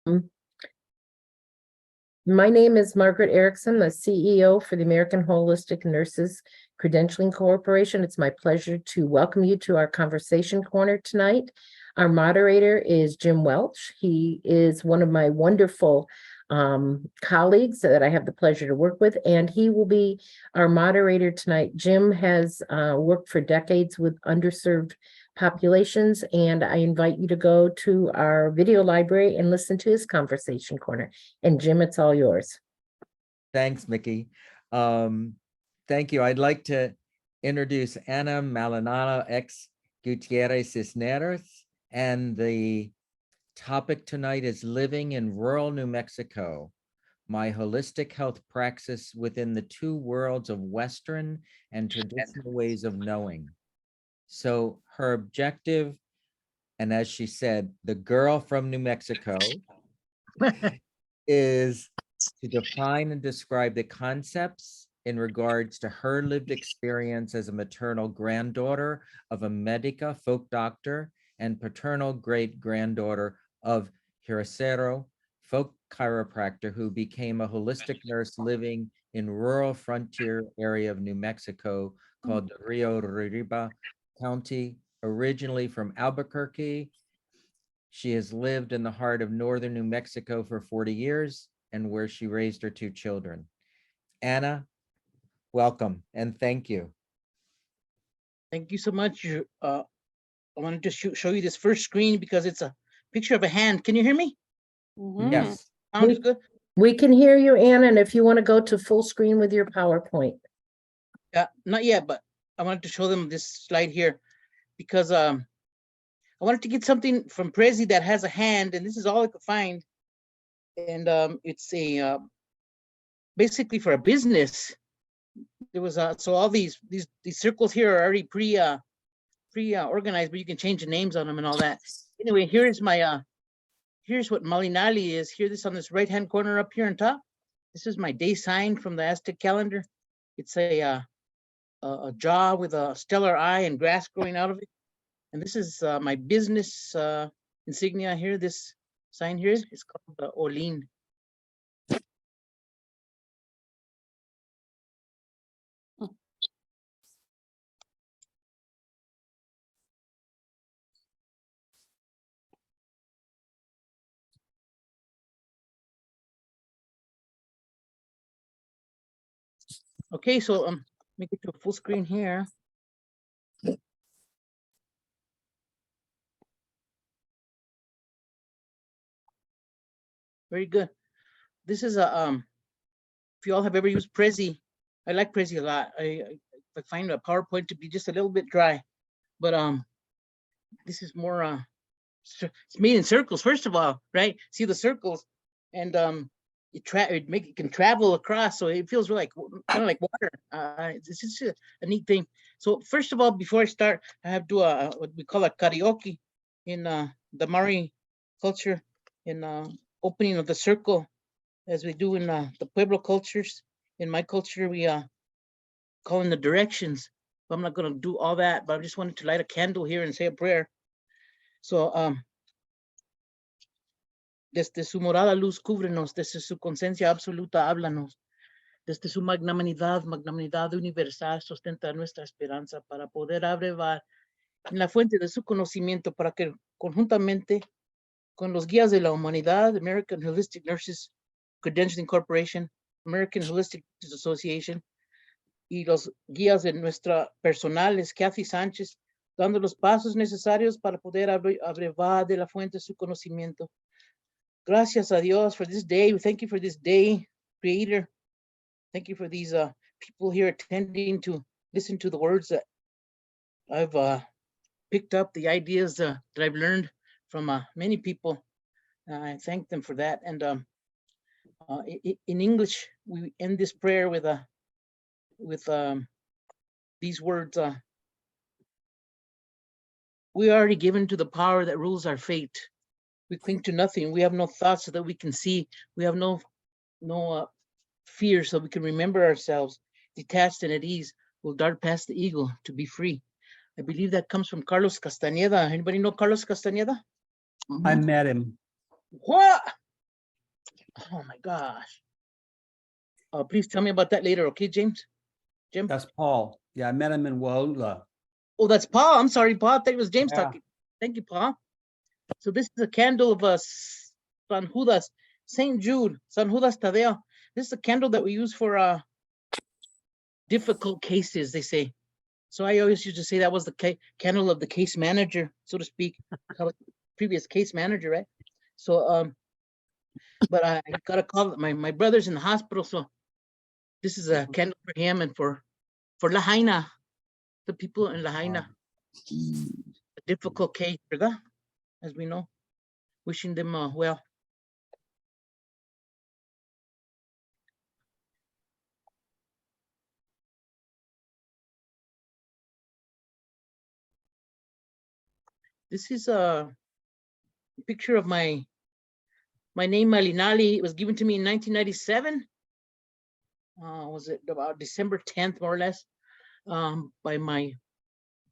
My name is Margaret Erickson, the CEO for the American Holistic Nurses Credentialing Corporation. It's my pleasure to welcome you to our conversation corner tonight. Our moderator is Jim Welch. He is one of my wonderful colleagues that I have the pleasure to work with, and he will be our moderator tonight. Jim has worked for decades with underserved populations, and I invite you to go to our video library and listen to his conversation corner. And Jim, it's all yours. Thanks, Mickey. Thank you. I'd like to introduce Ana Guitterez Sisneros, and the topic tonight is living in rural New Mexico, my holistic health praxis within the two worlds of Western and traditional ways of knowing. So her objective, and as she said, the girl from New Mexico, is to define and describe the concepts in regards to her lived experience as a maternal granddaughter of a médica, folk doctor, and paternal great-granddaughter of huesero, folk chiropractor, who became a holistic nurse living in rural frontier area of New Mexico called the Rio Arriba County, originally from Albuquerque. She has lived in the heart of northern New Mexico for 40 years, and where she raised her two children. Ana, welcome and thank you. Thank you so much. I wanted to show you this first screen because it's a picture of a hand. Can you hear me? Yes. Sound is good? We can hear you, Anna, and if you want to go to full screen with your PowerPoint. Yeah, not yet, but I wanted to show them this slide here because I wanted to get something from Prezi that has a hand, and this is all I could find. And it's a basically for a business. There was so all these circles here are already pre-organized, but you can change the names on them and all that. Anyway, here's my here's what Malinali is. Here, this on this right hand corner up here on top. This is my day sign from the Aztec calendar. It's a jaw with a stellar eye and grass growing out of it. And this is my business insignia here. This sign here is called the Olin. Okay, so make it to a full screen here. Very good. This is a if you all have ever used Prezi, I like Prezi a lot. I find a PowerPoint to be just a little bit dry, but this is more it's made in circles, first of all, right? See the circles, and it can travel across, so it feels really like kind of like water. It's just a neat thing. So first of all, before I start, I have to do what we call a karaoke in the Mari culture, in opening of the circle, as we do in the Pueblo cultures. In my culture, we call in the directions. But I'm not going to do all that, but I just wanted to light a candle here and say a prayer. So, desde su morada luz cúbrenos, desde su conciencia absoluta háblanos, desde su magnanimidad universal sustenta nuestra esperanza para poder abrevar en la fuente de su conocimiento, para que conjuntamente con los guías de la humanidad, American Holistic Nurses Credentialing Corporation, American Holistic Nurses Association, y los guías de nuestra personales, Kathy Sánchez, dando los pasos necesarios para poder abrevar de la fuente de su conocimiento. Gracias a Dios for this day. We thank you for this day, Creator. Thank you for these people here attending to listen to the words that I've picked up, the ideas that I've learned from many people. I thank them for that. And in English, we end this prayer with these words. We are already given to the power that rules our fate. We cling to nothing. We have no thoughts so that we can see. We have no fear so we can remember ourselves. Detached and at ease, we'll dart past the eagle to be free. I believe that comes from Carlos Castañeda. Anybody know Carlos Castañeda? I met him. What? Oh my gosh. Please tell me about that later, okay, James? Jim? That's Paul. Yeah, I met him in Waula. Oh, that's Paul. I'm sorry, Paul. I thought it was James Yeah. talking. Thank you, Paul. So this is a candle of San Judas, St. Jude, San Judas Tadeo. This is a candle that we use for difficult cases, they say. So I always used to say that was the candle of the case manager, so to speak, previous case manager, right? So, but I got a call. My brother's in the hospital, so this is a candle for him and for Lahaina, the people in Lahaina. A difficult case, ¿verdad? As we know, wishing them well. This is a picture of my name, Malinali. It was given to me in 1997. Was it about December 10th, more or less, by my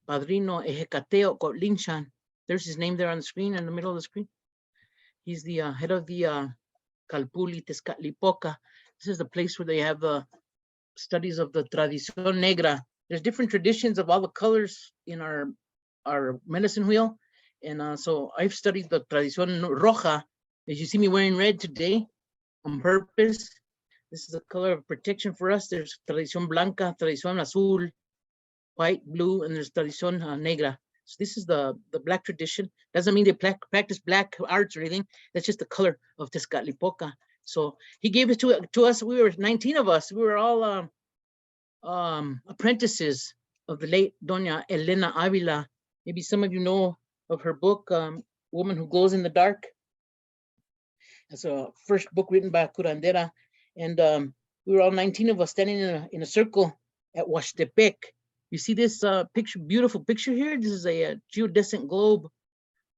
padrino Ejecateo Cotlinchan. There's his name there on the screen, in the middle of the screen. He's the head of the Calpuli Tezcatlipoca. This is the place where they have the studies of the Tradición Negra. There's different traditions of all the colors in our medicine wheel. And so I've studied the Tradición Roja. As you see me wearing red today on purpose. This is a color of protection for us. There's Tradición Blanca, Tradición Azul, white, blue, and there's Tradición Negra. So this is the black tradition. Doesn't mean they practice black arts or anything. That's just the color of Tezcatlipoca. So he gave it to us. We were 19 of us. We were all apprentices of the late Doña Elena Avila. Maybe some of you know of her book, Woman Who Glows in the Dark. It's a first book written by a curandera. And we were all 19 of us standing in a circle at Huastepec. You see this picture, beautiful picture here? This is a geodesic globe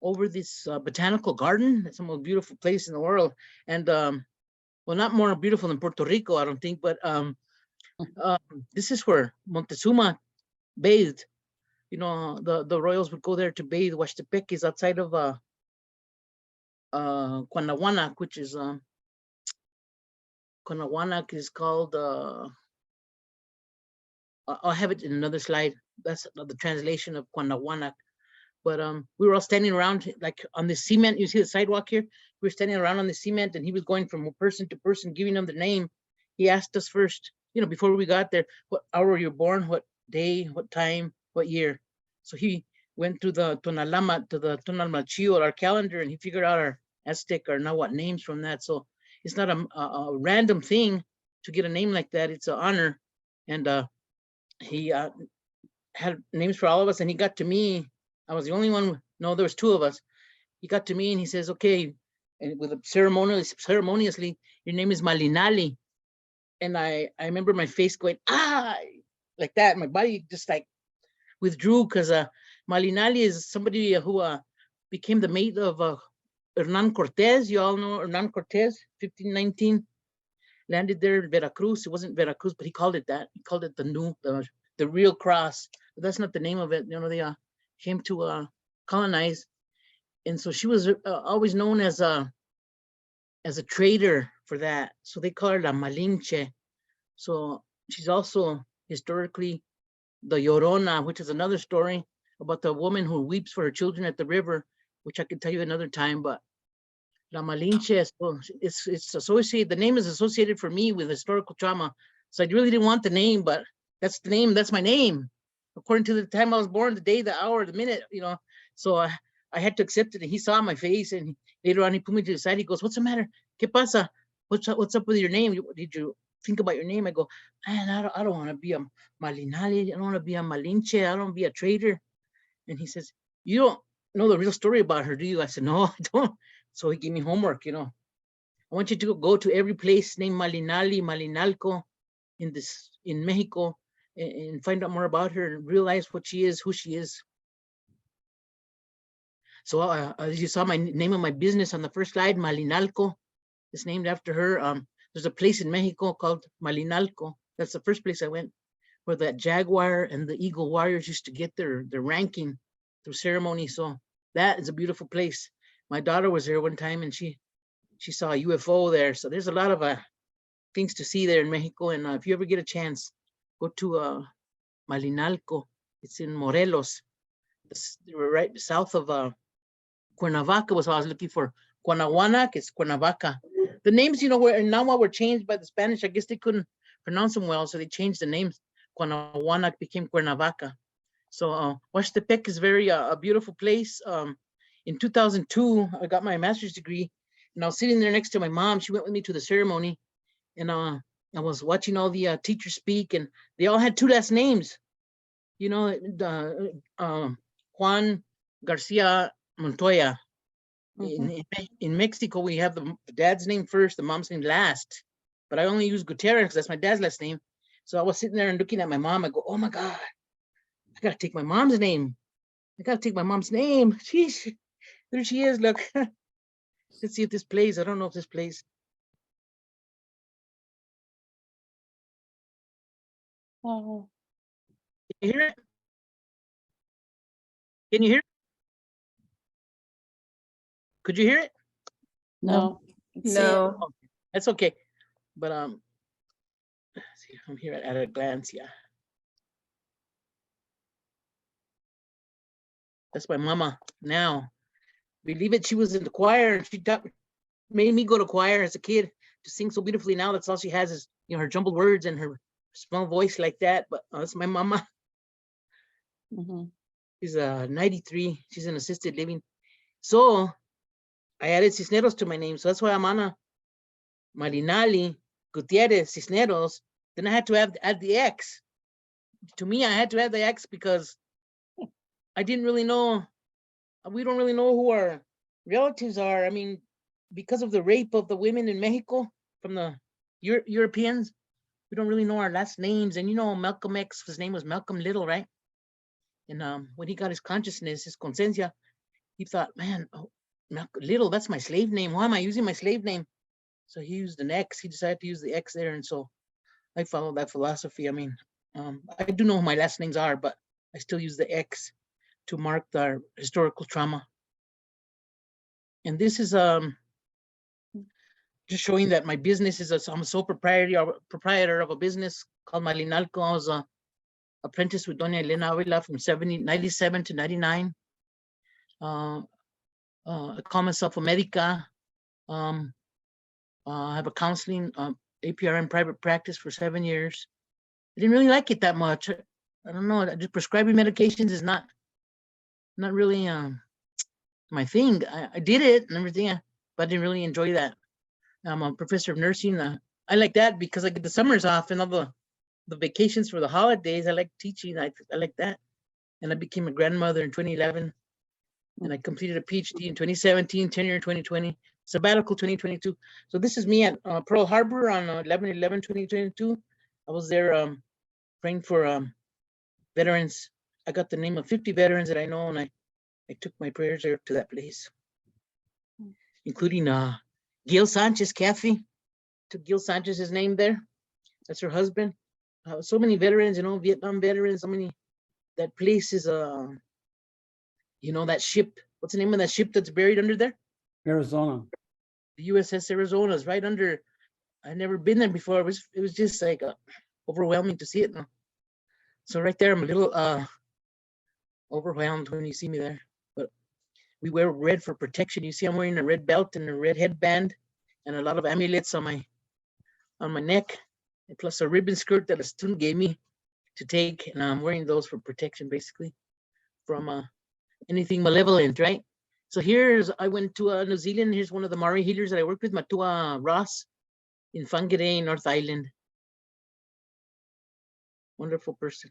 over this botanical garden. It's the most beautiful place in the world. And well, not more beautiful than Puerto Rico, I don't think, but this is where Montezuma bathed. You know, the royals would go there to bathe. Huastepec is outside of Cuanahuanac, which is Cuanahuanac is called I'll have it in another slide. That's the translation of Cuanahuanac. But we were all standing around like on the cement. You see the sidewalk here? We were standing around on the cement, and he was going from person to person, giving them the name. He asked us first, you know, before we got there, what hour you were born, what day, what time, what year. So he went to the Tonalama, to the Tonalmachio, our calendar, and he figured out our Aztec or Nahuatl names from that. So it's not a random thing to get a name like that. It's an honor. And he had names for all of us, and he got to me. I was the only one. No, there was two of us. He got to me and he says, okay, and with a ceremoniously, your name is Malinali. And I remember my face going, like that. My body just like withdrew, because Malinali is somebody who became the mate of Hernan Cortez. You all know Hernan Cortez, 1519. Landed there in Veracruz. It wasn't Veracruz, but he called it that. He called it the real cross. But that's not the name of it. You know, they came to colonize. And so she was always known as a traitor for that. So they call her La Malinche. So she's also historically the Llorona, which is another story about the woman who weeps for her children at the river, which I could tell you another time. But La Malinche, so it's associated, the name is associated for me with historical trauma. So I really didn't want the name, but that's the name, that's my name. According to the time I was born, the day, the hour, the minute, you know. So I had to accept it. And he saw my face, and later on he put me to the side. He goes, "What's the matter? ¿Qué pasa? What's up with your name? Did you think about your name?" I go, "Man, I don't want to be a Malinali. I don't want to be a Malinche. I don't want to be a traitor." And he says, "You don't know the real story about her, do you?" I said, "No, I don't." So he gave me homework, you know. "I want you to go to every place named Malinali, Malinalco in Mexico, and find out more about her and realize what she is, who she is." So as you saw, my name of my business on the first slide, Malinalco, is named after her. There's a place in Mexico called Malinalco. That's the first place I went, where that jaguar and the eagle warriors used to get their ranking through ceremony. So that is a beautiful place. My daughter was there one time, and she she saw a UFO there. So there's a lot of things to see there in Mexico. And if you ever get a chance, go to Malinalco. It's in Morelos. It's right south of Cuernavaca was what I was looking for. Cuernavaca, it's Cuernavaca. The names, were changed by the Spanish. I guess they couldn't pronounce them well, so they changed the names. Cuernavaca became Cuernavaca. So Huastepec is very a beautiful place. In 2002, I got my master's degree, and I was sitting there next to my mom. She went with me to the ceremony, and I was watching all the teachers speak, and they all had two last names. Juan Garcia Montoya. In Mexico, we have the dad's name first, the mom's name last. But I only use Guitterez because that's my dad's last name. So I was sitting there and looking at my mom. I go, oh my God, I gotta take my mom's name. I gotta take my mom's name. Sheesh, there she is. Look, let's see if this plays. I don't know if this plays. Oh, Can you hear it? Can you hear it? Could you hear it? no. No. Oh, that's okay. But let's see, I'm here at a glance. Yeah, that's my mama now. Believe it, she was in the choir, and she made me go to choir as a kid to sing so beautifully. Now that's all she has is her jumbled words and her small voice like that. But that's my mama. Mhm. She's 93. She's in assisted living. So I added Cisneros to my name. So that's why I'm Ana Malinali Guitterez Cisneros. Then I had to add the X. To me, I had to add the X because I didn't really know. We don't really know who our relatives are. I mean, because of the rape of the women in Mexico from the Europeans, we don't really know our last names. And Malcolm X, his name was Malcolm Little, right? And when he got his consciousness, his conciencia, he thought, man, Malcolm Little, that's my slave name. Why am I using my slave name? So he used an X. He decided to use the X there. And so I followed that philosophy. I mean, I do know who my last names are, but I still use the X to mark the historical trauma. And this is just showing that my business is I'm a sole proprietor of a business called Malinalco. I was a apprentice with Doña Elena Avila from 97 to 99. I call myself a médica. I have a counseling APRN private practice for 7 years. I didn't really like it that much. I don't know. Just prescribing medications is not really my thing. I did it and everything, but I didn't really enjoy that. I'm a professor of nursing. I like that because I get the summers off and all the vacations for the holidays. I like teaching. I like that. And I became a grandmother in 2011. And I completed a PhD in 2017, tenure in 2020, sabbatical 2022. So this is me at Pearl Harbor on 11/11/2022. I was there praying for veterans. I got the name of 50 veterans that I know, and I took my prayers there to that place, including Gil Sanchez, Kathy. Took Gil Sanchez's name there. That's her husband. So many veterans, Vietnam veterans. So many. That place is that ship. What's the name of that ship that's buried under there? Arizona. The USS Arizona is right under. I've never been there before. It was just like overwhelming to see it now. So right there, I'm a little overwhelmed when you see me there. But we wear red for protection. You see, I'm wearing a red belt and a red headband, and a lot of amulets on my neck, and plus a ribbon skirt that a student gave me to take, and I'm wearing those for protection, basically, from anything malevolent, right? So I went to New Zealand. Here's one of the Maori healers that I worked with, Matua Ross, in Whangarei, North Island. Wonderful person.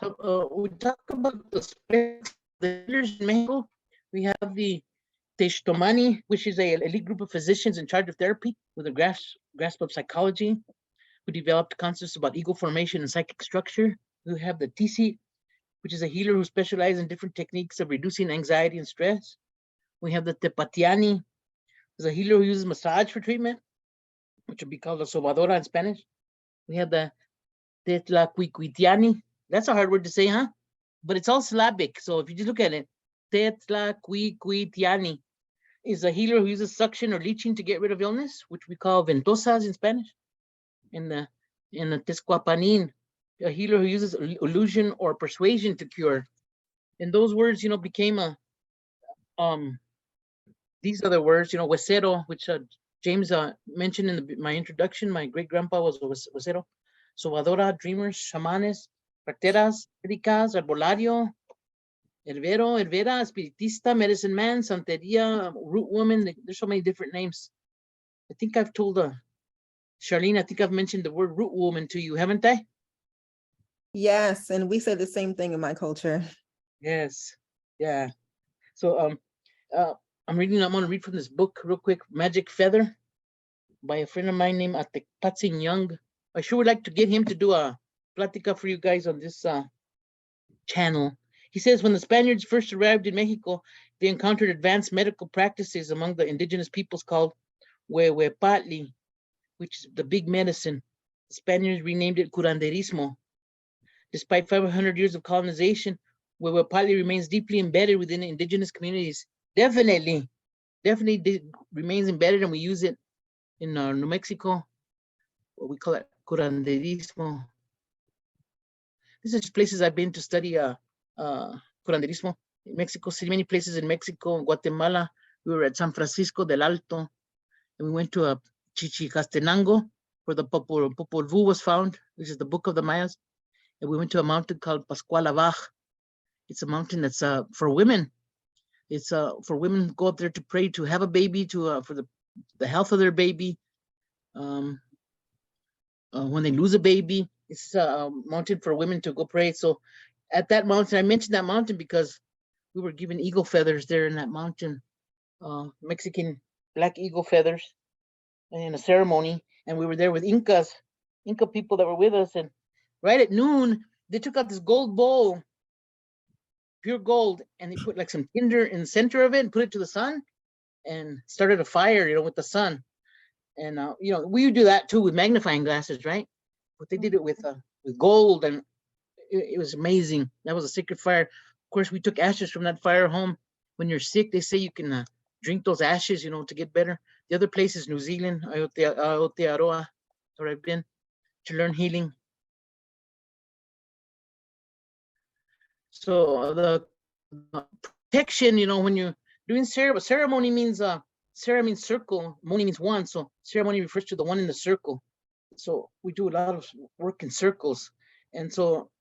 So we talk about the healers in Mexico. We have the Teshtomani, which is an elite group of physicians in charge of therapy with a grasp of psychology, who developed concepts about ego formation and psychic structure. We have the Tisi, which is a healer who specializes in different techniques of reducing anxiety and stress. We have the Tepatiani, who's a healer who uses massage for treatment, which would be called a sobadora in Spanish. We have the Tetlacuicuitiani. That's a hard word to say, huh? But it's all syllabic. So if you just look at it, Tetla Tiani is a healer who uses suction or leeching to get rid of illness, which we call ventosas in Spanish. And the Tezcuapanin, a healer who uses illusion or persuasion to cure. And those words, became these are the words, huesero, which James mentioned in my introduction. My great grandpa was huesero. Sobadora, dreamers, shamanes, parteras, médicas, arbolario, herbera, espiritista, medicine man, santeria, root woman. There's so many different names. I think I've told Charlene, I think I've mentioned the word root woman to you, haven't I? Yes, and we say the same thing in my culture. Yes. Yeah. So I'm going to read from this book real quick, Magic Feather, by a friend of mine named Patsin Young. I sure would like to get him to do a plática for you guys on this channel. He says, when the Spaniards first arrived in Mexico, they encountered advanced medical practices among the indigenous peoples called Huehuepatli, which is the big medicine. The Spaniards renamed it curanderismo. Despite 500 years of colonization, Huehuepatli remains deeply embedded within indigenous communities. Definitely remains embedded, and we use it in New Mexico. What we call it curanderismo. This is places I've been to study curanderismo. In Mexico City, many places in Mexico, Guatemala. We were at San Francisco del Alto, and we went to Chichicastenango, where the Popol Vuh was found, which is the Book of the Mayas. And we went to a mountain called Pascual Abaj. It's a mountain that's for women. It's for women who go up there to pray to have a baby, to for the health of their baby. When they lose a baby, it's a mountain for women to go pray. So at that mountain, I mentioned that mountain because we were given eagle feathers there in that mountain, Mexican black eagle feathers, in a ceremony. And we were there with Inca people that were with us. And right at noon, they took out this gold bowl, pure gold, and they put like some tinder in the center of it and put it to the sun and started a fire, with the sun. And we do that too with magnifying glasses, right? But they did it with gold, and it was amazing. That was a sacred fire. Of course, we took ashes from that fire home. When you're sick, they say you can drink those ashes, to get better. The other place is New Zealand, Aotearoa, where I've been to learn healing. So the protection, when you're doing ceremony means Sarah means circle, moni means one, so ceremony refers to the one in the circle. So we do a lot of work in circles, and so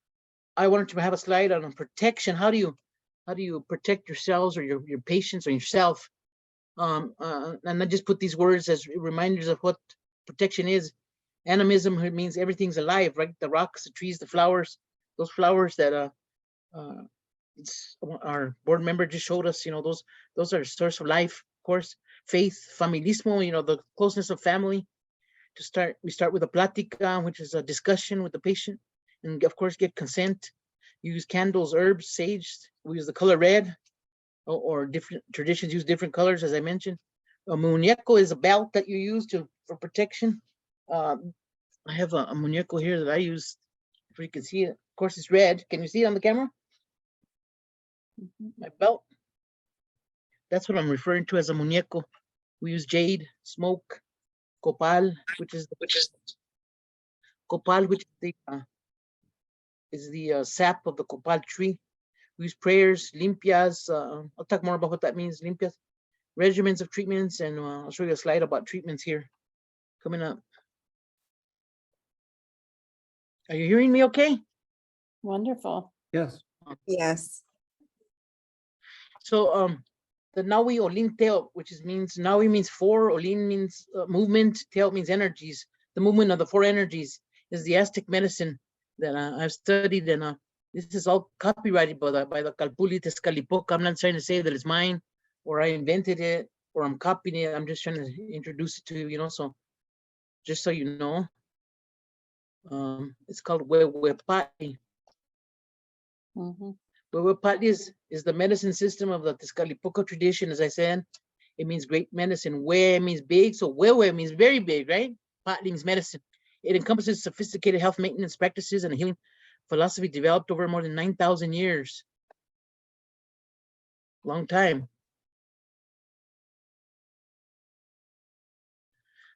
I wanted to have a slide on protection. How do you protect yourselves or your patients or yourself? And I just put these words as reminders of what protection is. Animism means everything's alive, right? The rocks, the trees, the flowers, those flowers that our board member just showed us. Those are a source of life, of course. Faith, familismo, the closeness of family. We start with a plática, which is a discussion with the patient, and of course get consent. Use candles, herbs, sage. We use the color red, or different traditions use different colors, as I mentioned. A muñeco is a belt that you use for protection. I have a muñeco here that I use. If you can see it, of course it's red. Can you see it on the camera? My belt. That's what I'm referring to as a muñeco. We use jade, smoke, copal, which is the sap of the copal tree. We use prayers, limpias. I'll talk more about what that means, limpias, regimens of treatments, and I'll show you a slide about treatments here coming up. Are you hearing me okay? Wonderful. Yes. Yes. So the Naui Olin Teo, means Naui means four, Olin means movement, Teo means energies. The movement of the four energies is the Aztec medicine that I've studied, and this is all copyrighted by the Calpuli Tezcatlipoca. I'm not trying to say that it's mine, or I invented it, or I'm copying it. I'm just trying to introduce it to you, so just so you know. It's called Huehuepatli. Huehuepatli is the medicine system of the Tezcatlipoca tradition, as I said. It means great medicine. Hue means big, so Huehue means very big, right? Patli means medicine. It encompasses sophisticated health maintenance practices and a healing philosophy developed over more than 9,000 years. long time.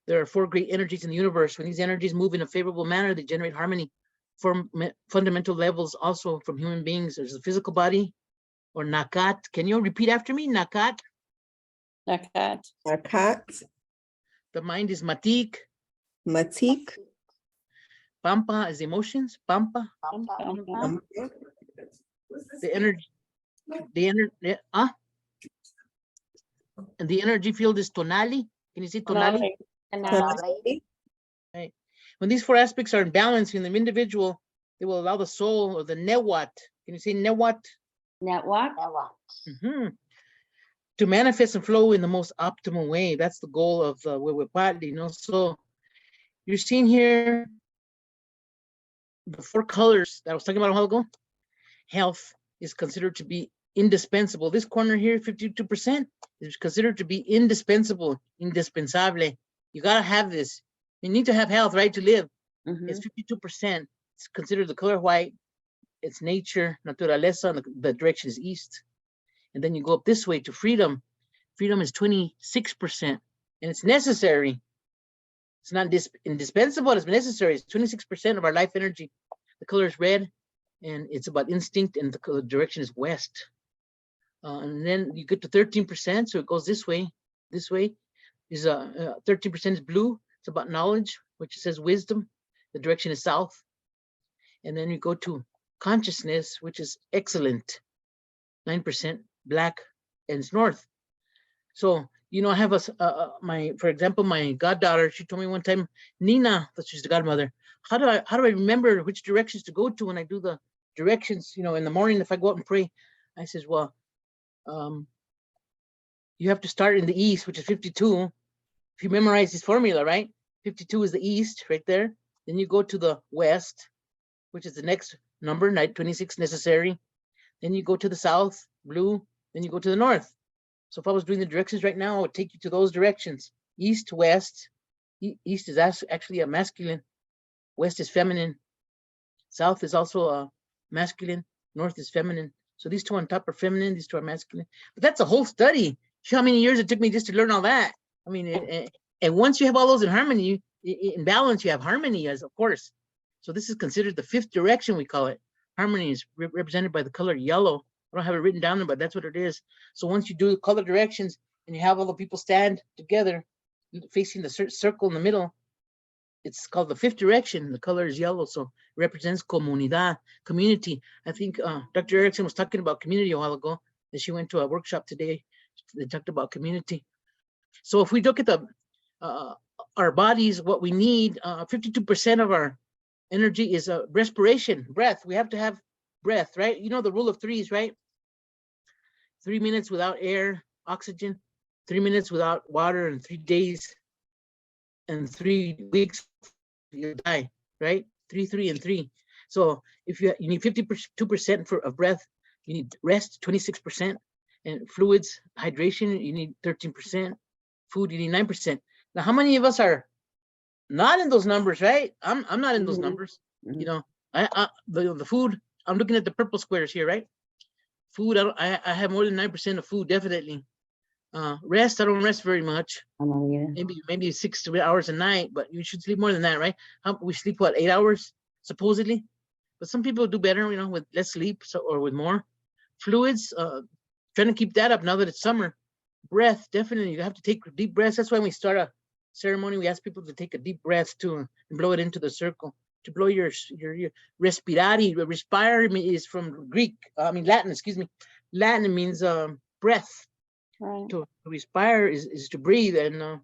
There are 4 great energies in the universe. When these energies move in a favorable manner, they generate harmony. From fundamental levels, also from human beings, there's the physical body, or nakat. Can you repeat after me? Nakat. Nakat. Arkat, The mind is matik. Matik, Pampa is emotions. Pampa. The energy. And the energy field is tonali. Can you say tonali? Tonali, Right. When these 4 aspects are in balance in the individual, they will allow the soul, or the newat. Can you say newat? Network. Mhm. To manifest and flow in the most optimal way. That's the goal of Wewepatli, So you're seeing here the 4 colors that I was talking about a while ago. Health is considered to be indispensable. This corner here, 52%, is considered to be indispensable, indispensable. You gotta have this. You need to have health, right, to live. It's 52%. It's considered the color white. It's nature, naturaleza, and the direction is east. And then you go up this way to freedom. Freedom is 26%, and it's necessary. It's not indispensable, it's necessary. It's 26% of our life energy. The color is red, and it's about instinct, and the direction is west. And then you get to 13%, so it goes this way. This way is 13% is blue. It's about knowledge, which says wisdom. The direction is south. And then you go to consciousness, which is excellent. 9% black, and it's north. So, I have for example, my goddaughter, she told me one time, Nina, that she's the godmother, how do I remember which directions to go to when I do the directions, in the morning, if I go out and pray? I says, well, you have to start in the east, which is 52. If you memorize this formula, right? 52 is the east right there. Then you go to the west, which is the next number, 26 necessary. Then you go to the south, blue. Then you go to the north. So if I was doing the directions right now, I would take you to those directions. East, west. East is actually a masculine. West is feminine. South is also a masculine. North is feminine. So these 2 on top are feminine. These 2 are masculine. But that's a whole study. See how many years it took me just to learn all that. I mean, and once you have all those in harmony, in balance, you have harmony, as of course. So this is considered the 5th direction, we call it. Harmony is represented by the color yellow. I don't have it written down there, but that's what it is. So once you do the color directions and you have all the people stand together facing the circle in the middle, it's called the 5th direction. The color is yellow, so it represents comunidad, community. I think Dr. Erickson was talking about community a while ago, and she went to a workshop today. They talked about community. So if we look at our bodies, what we need, 52% of our energy is respiration, breath. We have to have breath, right? You know the rule of 3s, right? 3 minutes without air, oxygen, 3 minutes without water, and 3 days and 3 weeks, you die, right? 3, 3, and 3. So if you need 52% of breath, you need rest, 26%, and fluids, hydration, you need 13%. Food, you need 9%. Now, how many of us are not in those numbers, right? I'm not in those numbers. The food, I'm looking at the purple squares here, right? Food, I have more than 9% of food, definitely. Rest, I don't rest very much. Maybe 6 to 8 hours a night, but you should sleep more than that, right? We sleep, what, 8 hours, supposedly? But some people do better, with less sleep, or with more. Fluids, trying to keep that up now that it's summer. Breath, definitely, you have to take deep breaths. That's why when we start a ceremony, we ask people to take a deep breath too, and blow it into the circle. To blow your respirare. Respire is from Latin, excuse me. Latin means breath. Right. To respire is to breathe, and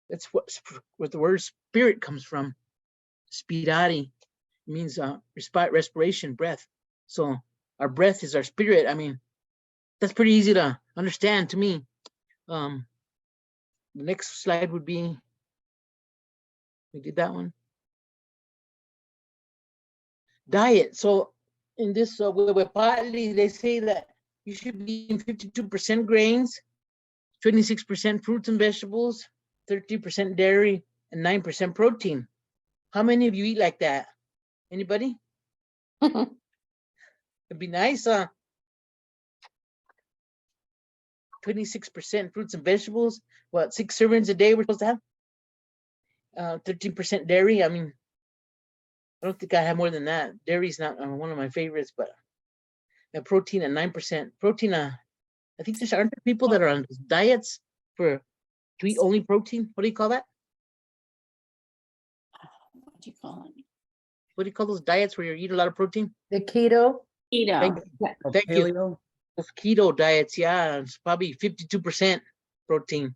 that's what the word spirit comes from. Spirare means respiration, breath. So our breath is our spirit. I mean, that's pretty easy to understand to me. The next slide would be, we did that one. Diet. So in this Wewepatli, they say that you should be eating 52% grains, 26% fruits and vegetables, 13% dairy, and 9% protein. How many of you eat like that? Anybody? It'd be nice, 26% fruits and vegetables. What, 6 servings a day we're supposed to have? 13% dairy. I mean, I don't think I have more than that. Dairy's not one of my favorites, but protein at 9%. Protein, I think aren't there people that are on diets to eat only protein? What do you call that? What do you call it? What do you call those diets where you eat a lot of protein? The keto, Keto. Thank Yeah. Or Thank you. paleo. Those keto diets, yeah, it's probably 52% protein.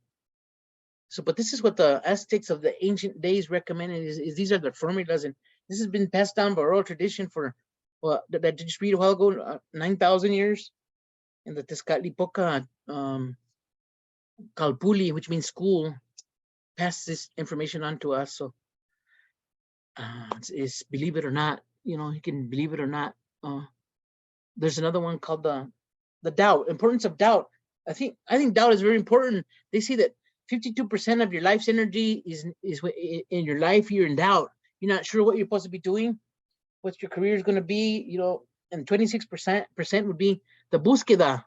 So, but this is what the Aztecs of the ancient days recommended is these are the formulas, and this has been passed down by oral tradition for, well, that I just read a while ago, 9,000 years. And the Tezcatlipoca Calpuli, which means school, passed this information on to us. So it's believe it or not, you can believe it or not. There's another one called the doubt, importance of doubt. I think doubt is very important. They say that 52% of your life's energy is in your life. You're in doubt. You're not sure what you're supposed to be doing, what your career is going to be, and 26% would be the búsqueda,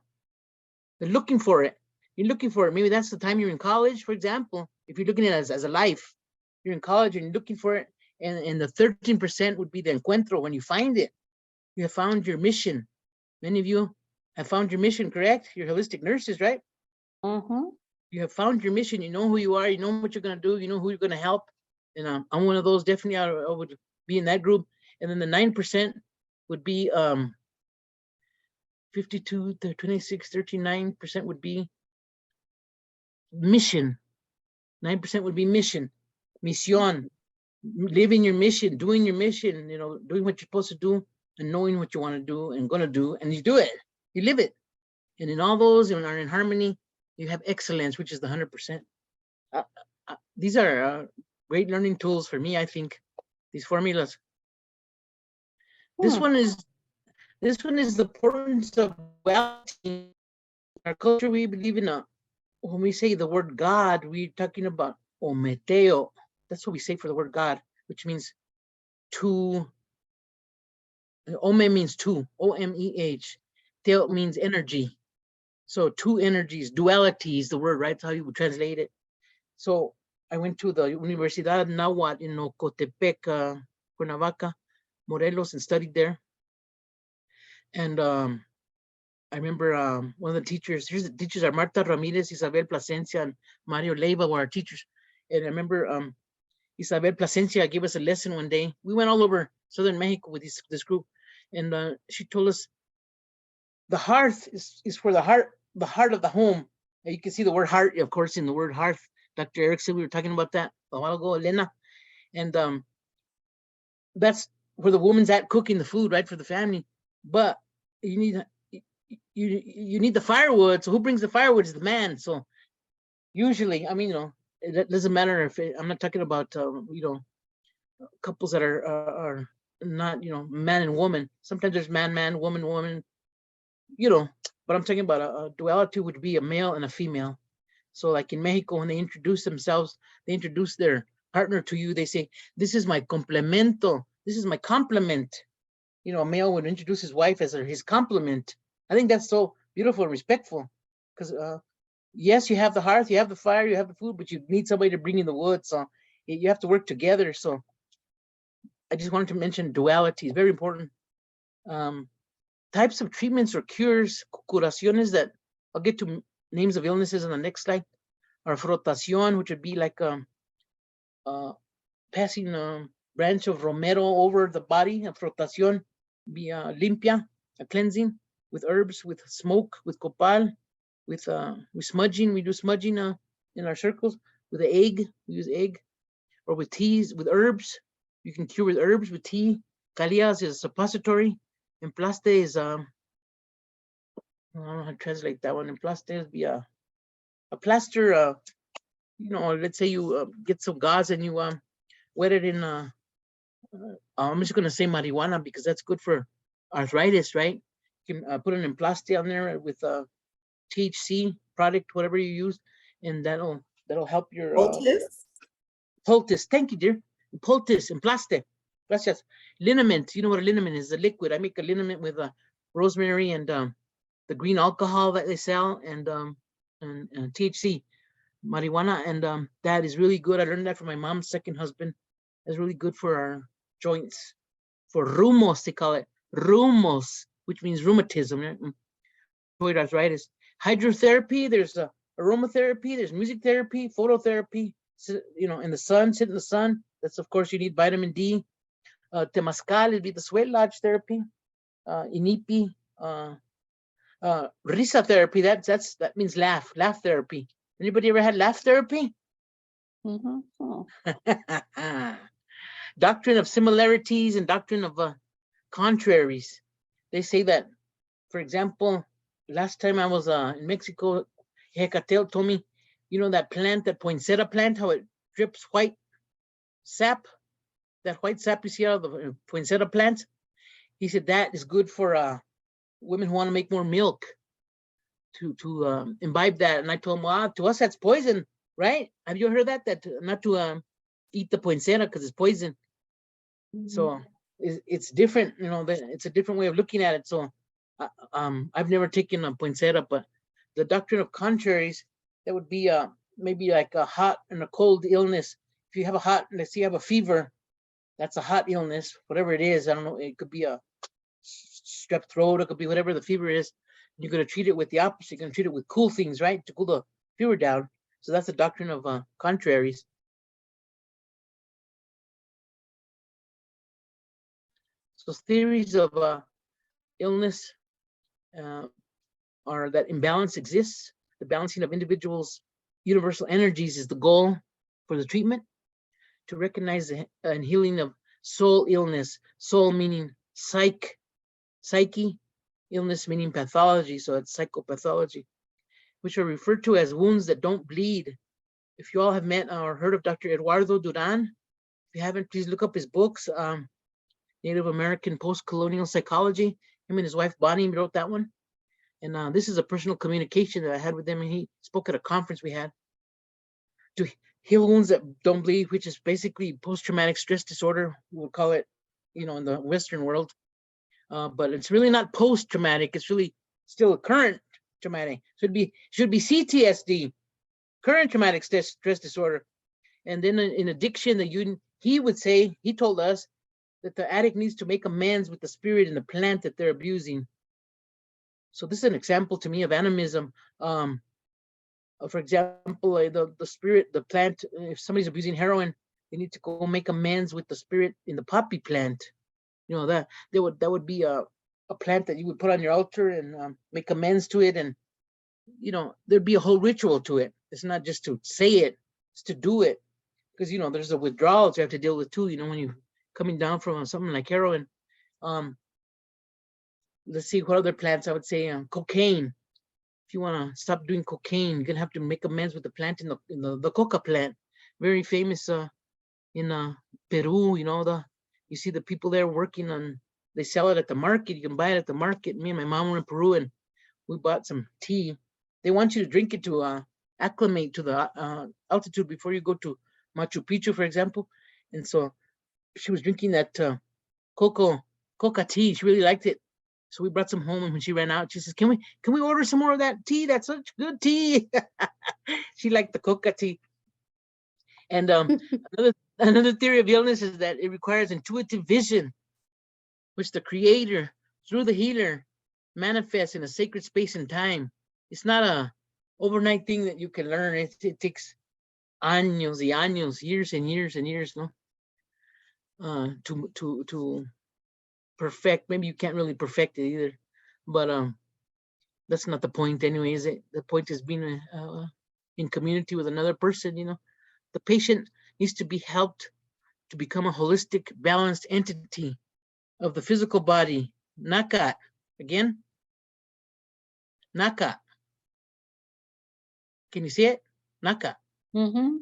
the looking for it. You're looking for it. Maybe that's the time you're in college, for example. If you're looking at it as a life, you're in college and you're looking for it. And the 13% would be the encuentro, when you find it. You have found your mission. Many of you have found your mission, correct? You're holistic nurses, right? Mm-hmm. You have found your mission. You know who you are. You know what you're going to do. You know who you're going to help. And I'm one of those. Definitely, I would be in that group. And then the 9% would be 52, 26, 39% would be mission. 9% would be mission, misión, living your mission, doing your mission, doing what you're supposed to do and knowing what you want to do and going to do, and you do it, you live it. And in all those and are in harmony, you have excellence, which is the 100%. These are great learning tools for me, I think, these formulas. This one is the importance of duality. In our culture, we believe in when we say the word God, we're talking about ometeo. That's what we say for the word God, which means two. Ome means two, O-M-E-H. Teo means energy. So two energies, duality is the word, right? That's how you would translate it. So I went to the Universidad Nahuatl in Ocotepec, Cuernavaca, Morelos, and studied there. And I remember one of the teachers, here's the teachers are Marta Ramirez, Isabel Plasencia, and Mario Leiva were our teachers. And I remember Isabel Plasencia gave us a lesson one day. We went all over Southern Mexico with this group. And she told us the hearth is for the heart of the home. And you can see the word heart, of course, in the word hearth. Dr. Erickson, we were talking about that a while ago, Elena. And that's where the woman's at cooking the food, right, for the family. But you need the firewood. So who brings the firewood is the man. So usually, I mean, it doesn't matter if I'm not talking about couples that are not man and woman. Sometimes there's man, woman, but I'm talking about a duality would be a male and a female. So like in Mexico, when they introduce themselves, they introduce their partner to you, they say, this is my complemento, this is my complement. A male would introduce his wife as his complement. I think that's so beautiful and respectful, because yes, you have the hearth, you have the fire, you have the food, but you need somebody to bring in the wood. So you have to work together. So I just wanted to mention duality is very important. Types of treatments or cures, curaciones, that I'll get to names of illnesses on the next slide, are frotación, which would be like passing a branch of romero over the body. A frotación be limpia, a cleansing with herbs, with smoke, with copal, with smudging. We do smudging in our circles. With the egg, we use egg, or with teas, with herbs. You can cure with herbs, with tea. Calías is a suppository. Emplaste is I don't know how to translate that one. Emplaste is be a plaster. Let's say you get some gauze and you wet it in. I'm just gonna say marijuana because that's good for arthritis, right? You can put an emplaste on there with THC product, whatever you use, and that'll help your poultice. Thank you, dear. Poultice, emplaste. Gracias. Liniment. You know what a liniment is? A liquid. I make a liniment with rosemary and the green alcohol that they sell, and and THC, marijuana, and that is really good. I learned that from my mom's second husband. It's really good for our joints, for rheumos, they call it rheumos, which means rheumatism, right? Rheumatoid arthritis. Hydrotherapy, there's aromatherapy, there's music therapy, phototherapy, in the sun, sit in the sun. That's, of course, you need vitamin D. Temazcal would be the sweat lodge therapy. Inipi, risa therapy, that means laugh therapy. Anybody ever had laugh therapy? Mhm. Oh, Doctrine of similarities and doctrine of contraries. They say that, for example, last time I was in Mexico, Hecateo told me, that plant, that poinsettia plant, how it drips white sap, that white sap you see out of the poinsettia plant. He said that is good for women who want to make more milk, to imbibe that. And I told him, wow, to us that's poison, right? Have you heard that not to eat the poinsettia because it's poison? So it's different, it's a different way of looking at it. So I've never taken a poinsettia, but the doctrine of contraries, that would be maybe like a hot and a cold illness. If you have a hot, let's say you have a fever, that's a hot illness, whatever it is. I don't know, it could be a strep throat, it could be whatever the fever is. You're going to treat it with the opposite. You're going to treat it with cool things, right? To cool the fever down. So that's the doctrine of contraries. So theories of illness are that imbalance exists. The balancing of individuals' universal energies is the goal for the treatment. To recognize and healing of soul illness, soul meaning psyche, illness meaning pathology, so it's psychopathology, which are referred to as wounds that don't bleed. If you all have met or heard of Dr. Eduardo Duran, if you haven't, please look up his books, Native American Post-Colonial Psychology. Him and his wife Bonnie wrote that one. And this is a personal communication that I had with him, and he spoke at a conference we had. To heal wounds that don't bleed, which is basically post-traumatic stress disorder, we'll call it, in the Western world. But it's really not post-traumatic, it's really still a current traumatic. Should be CTSD, current traumatic stress disorder. And then in addiction, he told us that the addict needs to make amends with the spirit and the plant that they're abusing. So this is an example to me of animism. For example, the spirit, the plant, if somebody's abusing heroin, they need to go make amends with the spirit in the poppy plant. That would be a plant that you would put on your altar and make amends to it. And, there'd be a whole ritual to it. It's not just to say it, it's to do it. Because, there's a withdrawal you have to deal with too, when you're coming down from something like heroin. Let's see what other plants I would say. Cocaine. If you want to stop doing cocaine, you're gonna have to make amends with the plant in the coca plant, very famous in Peru. You see the people there working on. They sell it at the market. You can buy it at the market. Me and my mom were in Peru and we bought some tea. They want you to drink it to acclimate to the altitude before you go to Machu Picchu, for example. And so she was drinking that coca tea. She really liked it. So we brought some home, and when she ran out, she says, can we order some more of that tea? That's such good tea. She liked the coca tea. And another theory of illness is that it requires intuitive vision, which the creator, through the healer, manifests in a sacred space and time. It's not a overnight thing that you can learn. It takes años y años, years and years and years, to perfect. Maybe you can't really perfect it either, but that's not the point anyway, is it? The point is being in community with another person. The patient needs to be helped to become a holistic, balanced entity of the physical body. Nakat, again, Nakat. Can you see it? Nakat. Mm-hmm.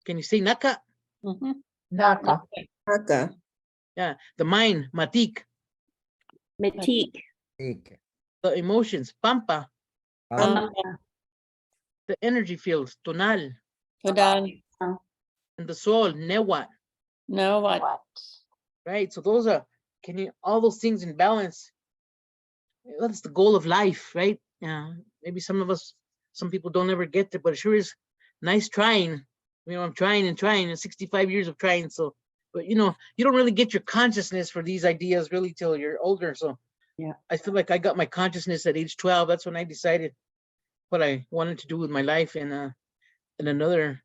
Can you say Nakat? Mm-hmm. Naka. Aka. Yeah, the mind, Matik. Metique. Take. The emotions, Pampa. Um, The energy fields, Tonal. Todal. And the soul, Newat. No what? Right? So those are, all those things in balance. That's the goal of life, right? Maybe some of us some people don't ever get there, but it sure is nice trying. I'm trying and trying, and 65 years of trying. So, but you don't really get your consciousness for these ideas really till you're older. So Yeah. I feel like I got my consciousness at age 12. That's when I decided what I wanted to do with my life. And another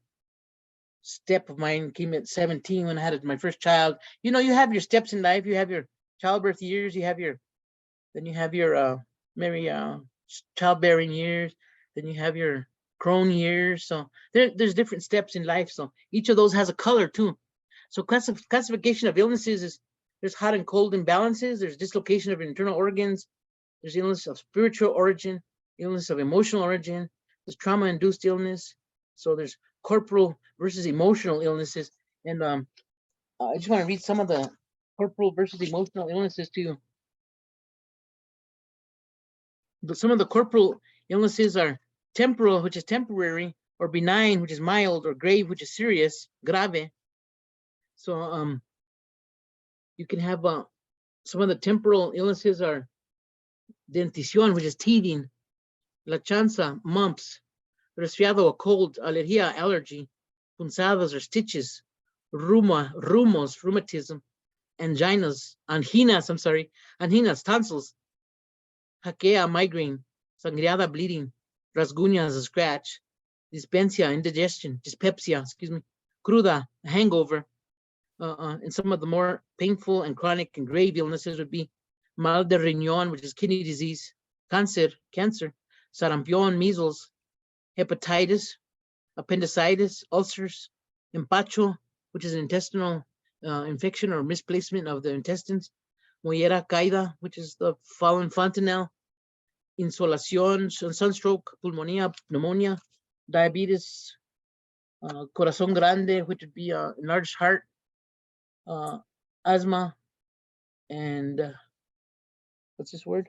step of mine came at 17 when I had my first child. You have your steps in life. You have your childbirth years. You have your childbearing years. Then you have your crone years. So there's different steps in life. So each of those has a color too. So classification of illnesses is there's hot and cold imbalances. There's dislocation of internal organs. There's illness of spiritual origin, illness of emotional origin. There's trauma-induced illness. So there's corporal versus emotional illnesses. And I just want to read some of the corporal versus emotional illnesses to you. But some of the corporal illnesses are temporal, which is temporary, or benign, which is mild, or grave, which is serious, grave. So you can have some of the temporal illnesses are dentición, which is teething, la chanza, mumps, resfriado, a cold, alergia, allergy, punzadas or stitches, rumos, rheumatism, anginas, tonsils, jaquea, migraine, sangriada, bleeding, rasguñas, a scratch, dyspepsia, indigestion, cruda, a hangover. And some of the more painful and chronic and grave illnesses would be mal de riñón, which is kidney disease, cancer, sarampión, measles, hepatitis, appendicitis, ulcers, empacho, which is an intestinal infection or misplacement of the intestines, mollera caída, which is the fallen fontanelle, insolación, sunstroke, pneumonia, diabetes, corazón grande, which would be enlarged heart, asthma, and what's this word?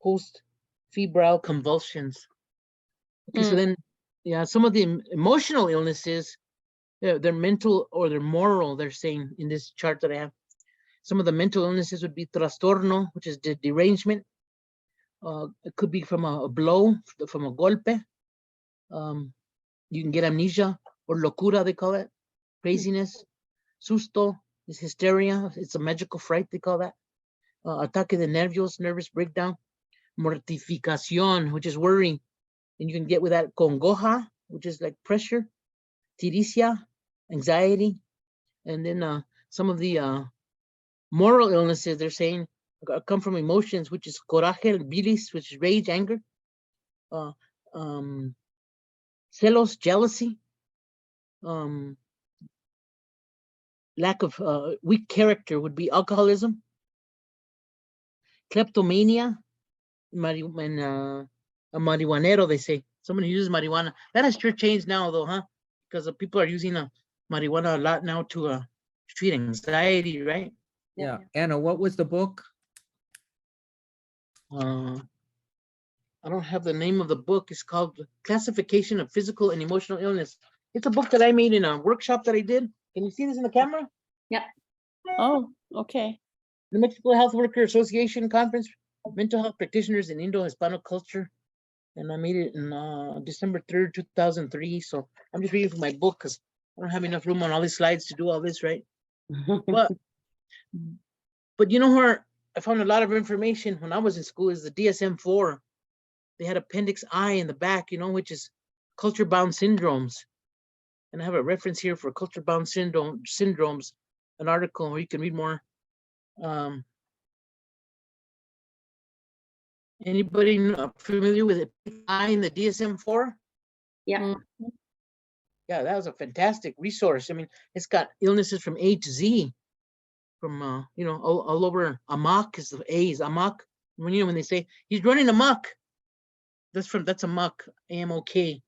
Post-febrile convulsions. Okay, so then, some of the emotional illnesses, they're mental or they're moral, they're saying in this chart that I have. Some of the mental illnesses would be trastorno, which is derangement. It could be from a blow, from a golpe. You can get amnesia or locura, they call it, craziness. Susto is hysteria. It's a magical fright, they call that. Ataque de nervios, nervous breakdown. Mortificación, which is worrying. And you can get with that congoja, which is like pressure. Tiricia, anxiety. And then some of the moral illnesses, they're saying, come from emotions, which is coraje, bilis, which is rage, anger. Celos, jealousy. Lack of weak character would be alcoholism. Kleptomania, and a marihuanero, they say. Someone who uses marijuana. That has sure changed now, though, huh? Because people are using marijuana a lot now to treat anxiety, right? Yeah. Anna, what was the book? I don't have the name of the book. It's called Classification of Physical and Emotional Illness. It's a book that I made in a workshop that I did. Can you see this in the camera? Yeah. Oh, okay. The Mexico Health Worker Association Conference, Mental Health Practitioners in Indo-Hispanic Culture. And I made it in December 3rd, 2003. So I'm just reading from my book because I don't have enough room on all these slides to do all this, right? But you know where I found a lot of information when I was in school is the DSM-4. They had Appendix I in the back, which is culture-bound syndromes. And I have a reference here for culture-bound syndromes, an article where you can read more. Anybody familiar with it? I in the DSM-4? Yeah. Yeah, that was a fantastic resource. I mean, it's got illnesses from A to Z, from all over. Amok is the A is amok. When they say he's running amok, that's amok, AMOK.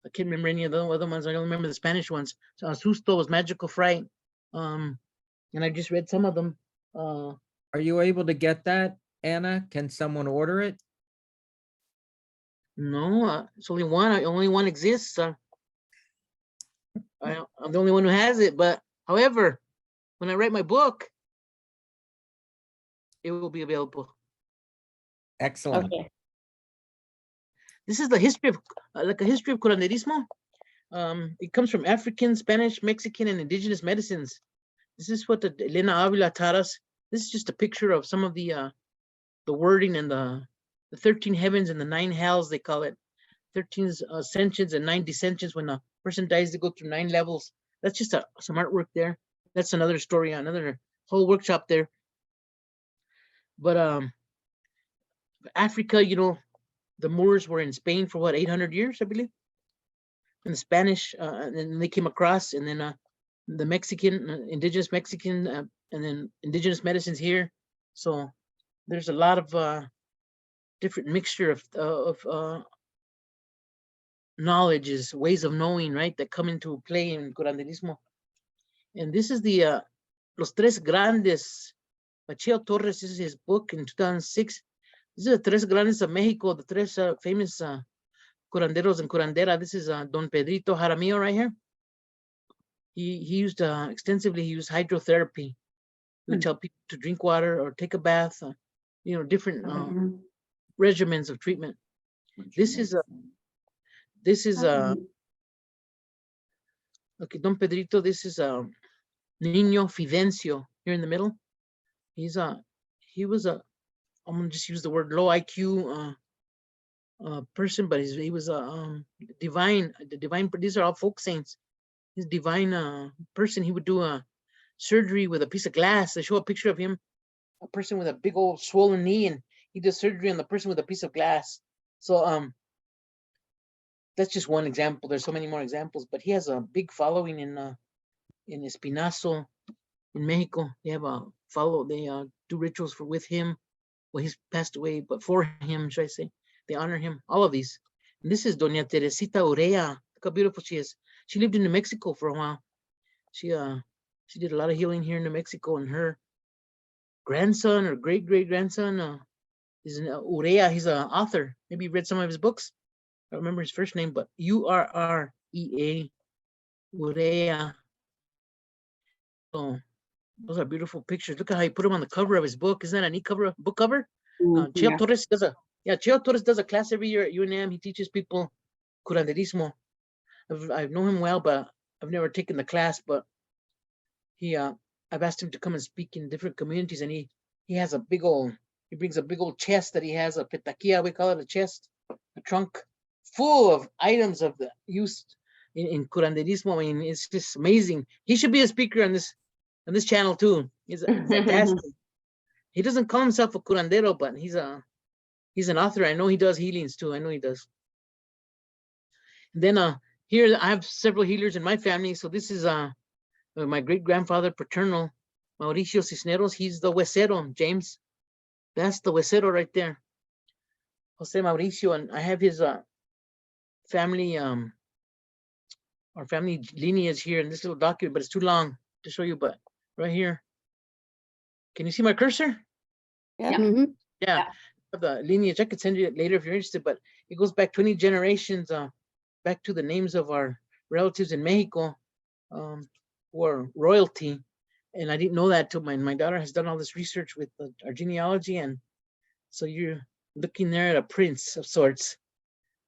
I can't remember any of the other ones. I don't remember the Spanish ones. So susto was magical fright. And I just read some of them. Are you able to get that, Anna? Can someone order it? No, it's only one. Only one exists. I'm the only one who has it. But however, when I write my book, it will be available. Excellent. Okay. This is the history of, like a history of curanderismo. It comes from African, Spanish, Mexican, and indigenous medicines. This is what the Elena Avila taught us. This is just a picture of some of the wording and the 13 heavens and the 9 hells, they call it. 13 ascensions and 9 descensions. When a person dies, they go through 9 levels. That's just some artwork there. That's another story, another whole workshop there. But Africa, you know, the Moors were in Spain for what, 800 years, I believe. And the Spanish, and then they came across, and then the Mexican, indigenous Mexican, and then indigenous medicines here. So there's a lot of different mixture of knowledges, ways of knowing, right, that come into play in curanderismo. And this is the Los Tres Grandes. Macheo Torres, this is his book in 2006. This is the Tres Grandes of Mexico, the tres famous curanderos and curandera. This is Don Pedrito Jaramillo right here. He used extensively, he used hydrotherapy. He would tell people to drink water or take a bath, you know, different regimens of treatment. This is okay, Don Pedrito, this is Niño Fidencio here in the middle. He was a, I'm gonna just use the word low IQ person, but he was a divine, these are all folk saints. He's a divine person. He would do a surgery with a piece of glass. They show a picture of him, a person with a big old swollen knee, and he does surgery on the person with a piece of glass. So that's just one example. There's so many more examples, but he has a big following in Espinazo, in Mexico. They have a they do rituals with him. Well, he's passed away, but for him, should I say, they honor him. All of these. And this is Doña Teresita Urea. Look how beautiful she is. She lived in New Mexico for a while. She did a lot of healing here in New Mexico, and her grandson or great-great-grandson is an Urea. He's an author. Maybe you read some of his books. I don't remember his first name, but Urrea, Urea. So those are beautiful pictures. Look at how he put him on the cover of his book. Isn't that a neat book cover? Cheo Torres does Cheo Torres does a class every year at UNM. He teaches people curanderismo. I've known him well, but I've never taken the class. But I've asked him to come and speak in different communities, and he has a big old, he brings a big old chest that he has, a petaquilla, we call it, a chest, a trunk full of items of the use in curanderismo. I mean, it's just amazing. He should be a speaker on this channel too. He's fantastic. He doesn't call himself a curandero, but he's an author. I know he does healings too. I know he does. And then here I have several healers in my family. So this is my great-grandfather paternal, Mauricio Cisneros. He's the huesero, James. That's the huesero right there. Jose Mauricio, and I have his family, our family lineage here in this little document, but it's too long to show you. But right here, can you see my cursor? Yeah. Yeah. The lineage, I could send you it later if you're interested, but it goes back 20 generations back to the names of our relatives in Mexico who are royalty. And I didn't know that till my daughter has done all this research with our genealogy. And so you're looking there at a prince of sorts.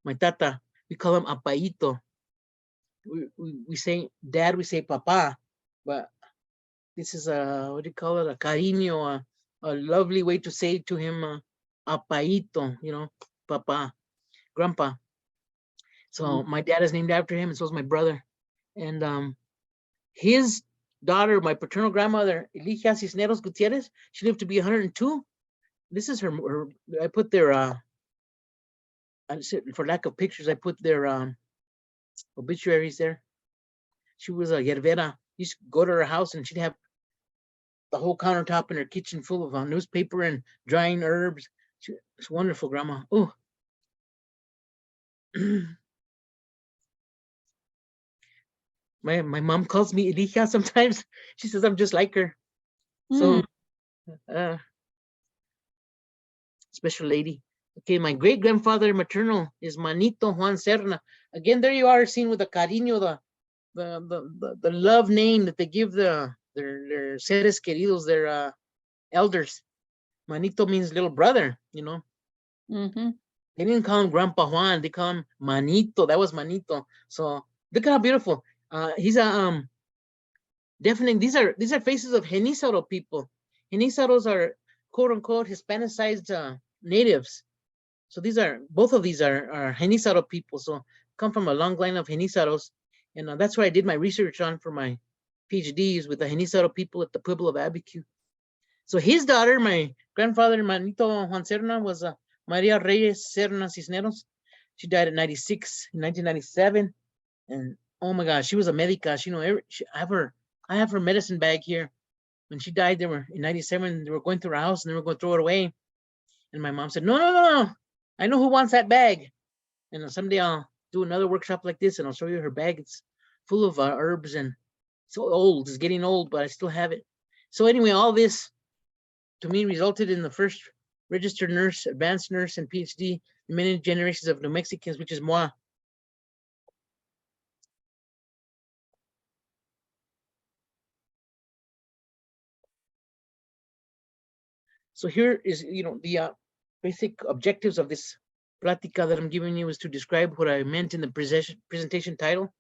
My tata, we call him Apaito. We say dad, we say papa, but this is what do you call it? A cariño, a lovely way to say to him, Apaito, you know, papa, grandpa. So my dad is named after him, and so is my brother. And his daughter, my paternal grandmother, Ana Sisneros Guitterez, she lived to be 102. This is her I put their, for lack of pictures, I put their obituaries there. She was a yerbera. You used to go to her house and she'd have the whole countertop in her kitchen full of newspaper and drying herbs. It's wonderful, grandma. Oh. My mom calls me Elija sometimes. She says I'm just like her. So special lady. Okay, my great-grandfather maternal is Manito Juan Serna. Again, there you are, seen with the cariño, the love name that they give their seres queridos, their elders. Manito means little brother, you know. They didn't call him Grandpa Juan. They call him Manito. That was Manito. So look at how beautiful. He's a definitely. These are faces of Genízaro people. Genízaros are quote unquote Hispanicized natives. So both of these are Genízaro people. So come from a long line of Genízaros, and that's where I did my research on for my PhDs with the Genízaro people at the Pueblo of Albuquerque. So his daughter, my grandfather, Manito Juan Serna, was Maria Reyes Serna Cisneros. She died at 96 in 1997, and oh my gosh, she was a médica. I have her medicine bag here. When she died, they were in 97. They were going through her house and they were going to throw it away. And my mom said, no. I know who wants that bag. And someday I'll do another workshop like this and I'll show you her bag. It's full of herbs and so old. It's getting old, but I still have it. So anyway, all this to me resulted in the first registered nurse, advanced nurse, and PhD in many generations of New Mexicans, which is moi. So here is, the basic objectives of this plática that I'm giving you is to describe what I meant in the presentation title,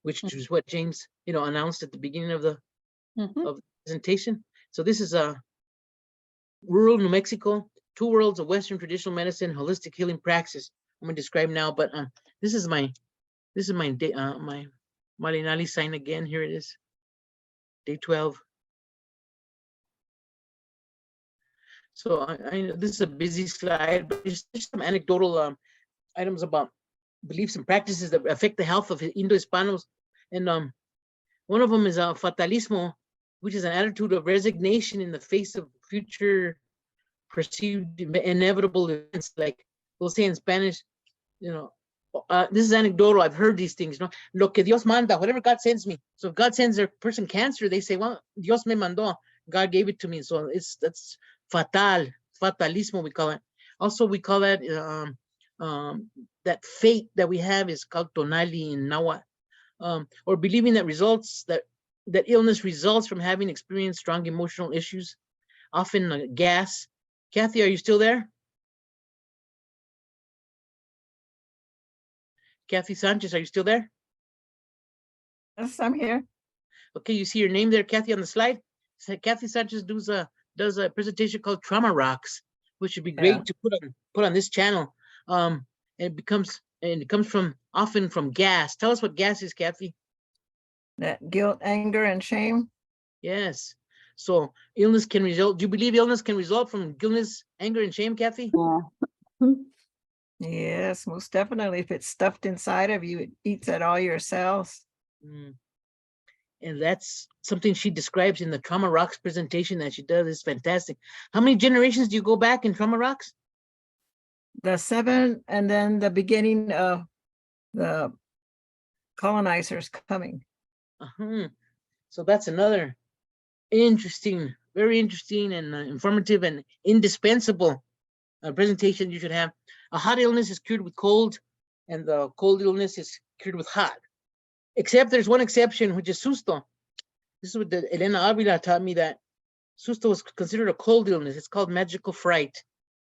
which is what James, announced at the beginning of the presentation. So this is rural New Mexico, 2 worlds of Western traditional medicine, holistic healing praxis. I'm gonna describe now, but this is my my Marinali sign again. Here it is, day 12. So I know this is a busy slide, but there's some anecdotal items about beliefs and practices that affect the health of Indo-Hispanos. And one of them is fatalismo, which is an attitude of resignation in the face of future perceived inevitable events. Like we'll say in Spanish, this is anecdotal. I've heard these things, lo que Dios manda, whatever God sends me. So if God sends a person cancer, they say, well, Dios me mandó, God gave it to me. So that's fatalismo, we call it. Also, we call that that fate that we have is called tonali in Nahuatl, or believing that that illness results from having experienced strong emotional issues, often gas. Kathy, are you still there? Kathy Sanchez, are you still there? Yes, I'm here. Okay, you see your name there, Kathy, on the slide. So Kathy Sanchez does a presentation called Trauma Rocks, which would be great to put on this channel. And it comes from often from gas. Tell us what gas is, Kathy. That guilt, anger, and shame. Yes. So illness can result. Do you believe illness can result from illness, anger, and shame, Kathy? Yeah. Yes, most definitely. If it's stuffed inside of you, it eats at all your cells. And that's something she describes in the Trauma Rocks presentation that she does. It's fantastic. How many generations do you go back in Trauma Rocks? The 7, and then the beginning of the colonizers coming. So that's another interesting, very interesting and informative and indispensable presentation you should have. A hot illness is cured with cold, and the cold illness is cured with hot. Except there's one exception, which is susto. This is what Elena Avila taught me, that susto is considered a cold illness. It's called magical fright,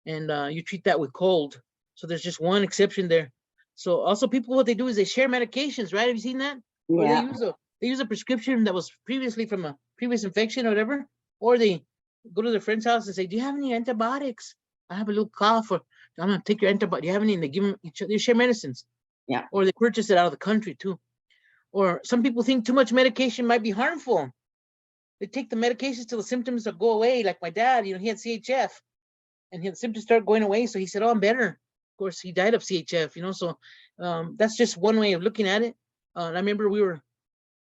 and you treat that with cold. So there's just one exception there. So also people, what they do is they share medications, right? Have you seen that? Yeah. Or they use a prescription that was previously from a previous infection or whatever, or they go to their friend's house and say, do you have any antibiotics? I have a little cough, or I'm gonna take your antibiotic. Do you have any? And they give them each other, they share medicines. Yeah. Or they purchase it out of the country too. Or some people think too much medication might be harmful. They take the medications till the symptoms will go away. Like my dad, he had CHF, and the symptoms started going away. So he said, oh, I'm better. Of course, he died of CHF, so that's just one way of looking at it. And I remember we were,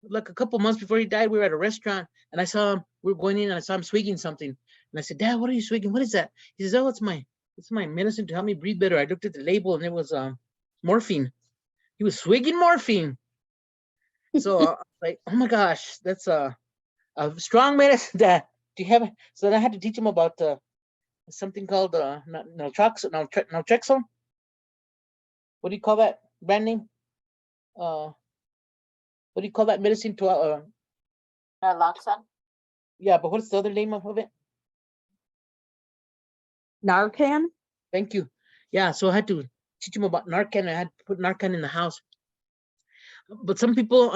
like a couple months before he died, we were at a restaurant, and I saw him, we were going in, and I saw him swigging something. And I said, Dad, what are you swigging? What is that? He says, oh, it's my medicine to help me breathe better. I looked at the label, and it was morphine. He was swigging morphine. So like, oh my gosh, that's a strong medicine. That do you have? So then I had to teach him about something called naltrexone. What do you call that brand name? What do you call that medicine? Naloxone. Yeah, but what's the other name of it? Narcan. Thank you. Yeah, so I had to teach him about Narcan. I had to put Narcan in the house. But some people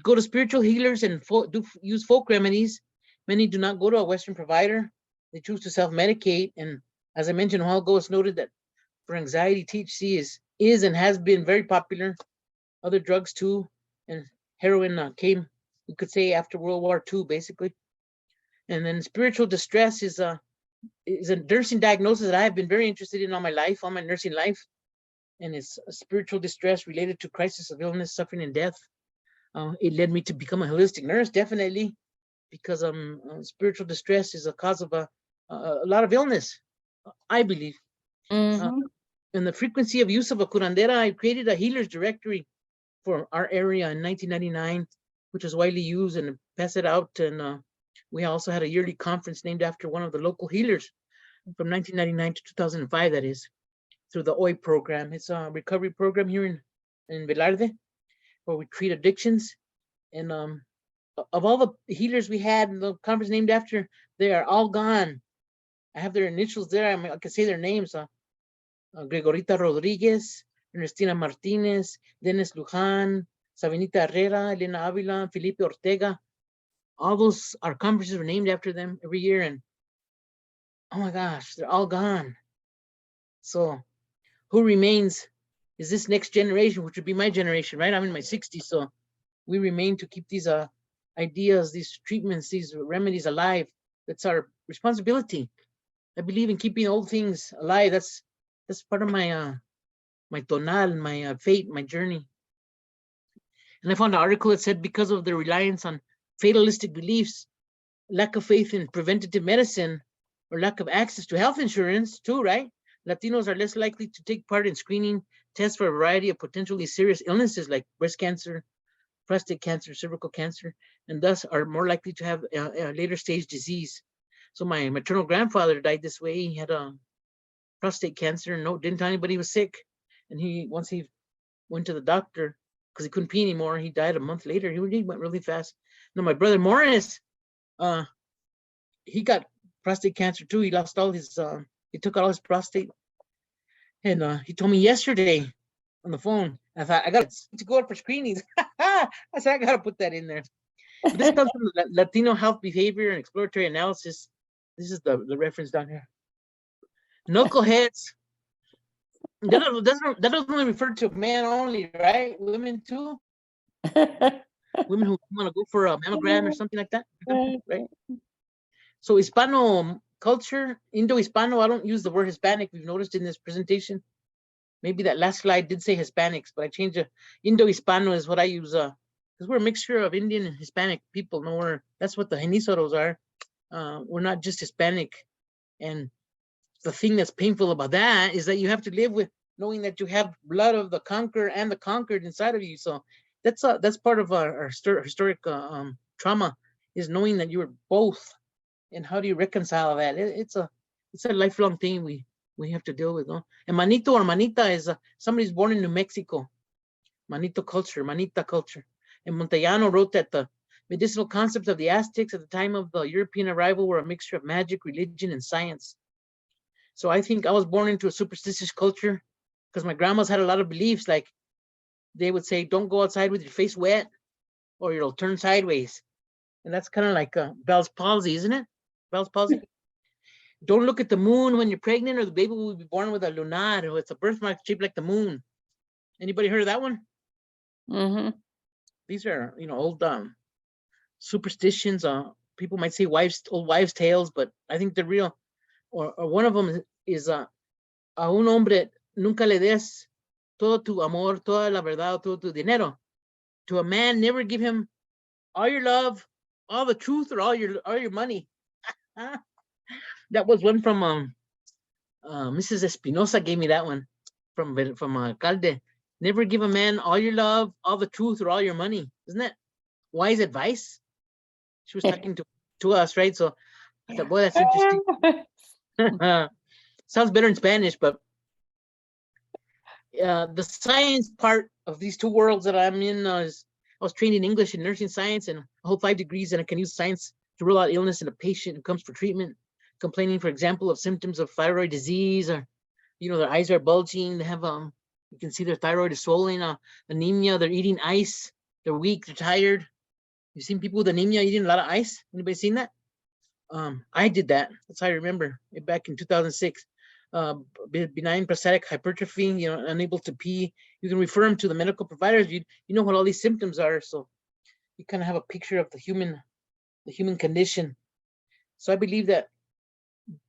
go to spiritual healers and use folk remedies. Many do not go to a Western provider. They choose to self-medicate. And as I mentioned a while ago, it's noted that for anxiety, THC is and has been very popular. Other drugs too, and heroin came, we could say, after World War II, basically. And then spiritual distress is a nursing diagnosis that I have been very interested in all my life, all my nursing life. And it's a spiritual distress related to crisis of illness, suffering, and death. It led me to become a holistic nurse, definitely, because spiritual distress is a cause of a lot of illness, I believe. Mhm. And the frequency of use of a curandera, I created a healer's directory for our area in 1999, which was widely used, and passed it out. And we also had a yearly conference named after one of the local healers from 1999 to 2005, that is, through the OI program. It's a recovery program here in Velarde, where we treat addictions. And of all the healers we had in the conference named after, they are all gone. I have their initials there. I mean, I can say their names. Gregorita Rodriguez, Ernestina Martinez, Dennis Lujan, Sabinita Herrera, Elena Avila, Felipe Ortega. All those, our conferences were named after them every year. And oh my gosh, they're all gone. So who remains is this next generation, which would be my generation, right? I'm in my 60s. So we remain to keep these ideas, these treatments, these remedies alive. That's our responsibility. I believe in keeping old things alive. That's part of my my tonal, my fate, my journey. And I found an article that said because of the reliance on fatalistic beliefs, lack of faith in preventative medicine, or lack of access to health insurance too, right? Latinos are less likely to take part in screening tests for a variety of potentially serious illnesses like breast cancer, prostate cancer, cervical cancer, and thus are more likely to have a later stage disease. So my maternal grandfather died this way. He had a prostate cancer. No, didn't tell anybody he was sick. And once he went to the doctor, because he couldn't pee anymore, he died a month later. He went really fast. Now my brother Morris, he got prostate cancer too. He lost all his, he took out all his prostate. And he told me yesterday on the phone, I thought, I got to go out for screenings. I said, I got to put that in there. But this comes from Latino health behavior and exploratory analysis. This is the reference down here. Knuckleheads. That doesn't only refer to men only, right? Women too. Women who want to go for a mammogram or something like that, right? So Hispano culture, Indo-Hispano, I don't use the word Hispanic. We've noticed in this presentation. Maybe that last slide did say Hispanics, but I changed it. Indo-Hispano is what I use, because we're a mixture of Indian and Hispanic people. No, that's what the Genizoros are. We're not just Hispanic. And the thing that's painful about that is that you have to live with knowing that you have blood of the conqueror and the conquered inside of you. So that's part of our historic trauma, is knowing that you were both. And how do you reconcile that? It's a lifelong thing we have to deal with, no? And manito or manita is somebody's born in New Mexico. Manito culture, manita culture. And Montellano wrote that the medicinal concepts of the Aztecs at the time of the European arrival were a mixture of magic, religion, and science. So I think I was born into a superstitious culture because my grandmas had a lot of beliefs. Like they would say, don't go outside with your face wet or you'll turn sideways. And that's kind of like Bell's palsy, isn't it? Bell's palsy. Don't look at the moon when you're pregnant, or the baby will be born with a lunar, or it's a birthmark shaped like the moon. Anybody heard of that one? Mm-hmm. These are, old superstitions. People might say old wives' tales, but I think they're real. Or one of them is a un hombre nunca le des todo tu amor, toda la verdad, todo tu dinero. To a man, never give him all your love, all the truth, or all your money. That was one from Mrs. Espinosa gave me that one from Alcalde. Never give a man all your love, all the truth, or all your money. Isn't that wise advice? She was talking to us, right? So I thought, boy, that's interesting. Sounds better in Spanish, but the science part of these two worlds that I'm in is I was trained in English and nursing science, and I hold 5 degrees, and I can use science to rule out illness in a patient who comes for treatment, complaining, for example, of symptoms of thyroid disease or, their eyes are bulging. They have you can see their thyroid is swollen, anemia. They're eating ice. They're weak. They're tired. You've seen people with anemia eating a lot of ice. Anybody seen that? I did that. That's how I remember it back in 2006. Benign prostatic hypertrophy, unable to pee. You can refer them to the medical providers. You know what all these symptoms are, so you kind of have a picture of the human condition. So I believe that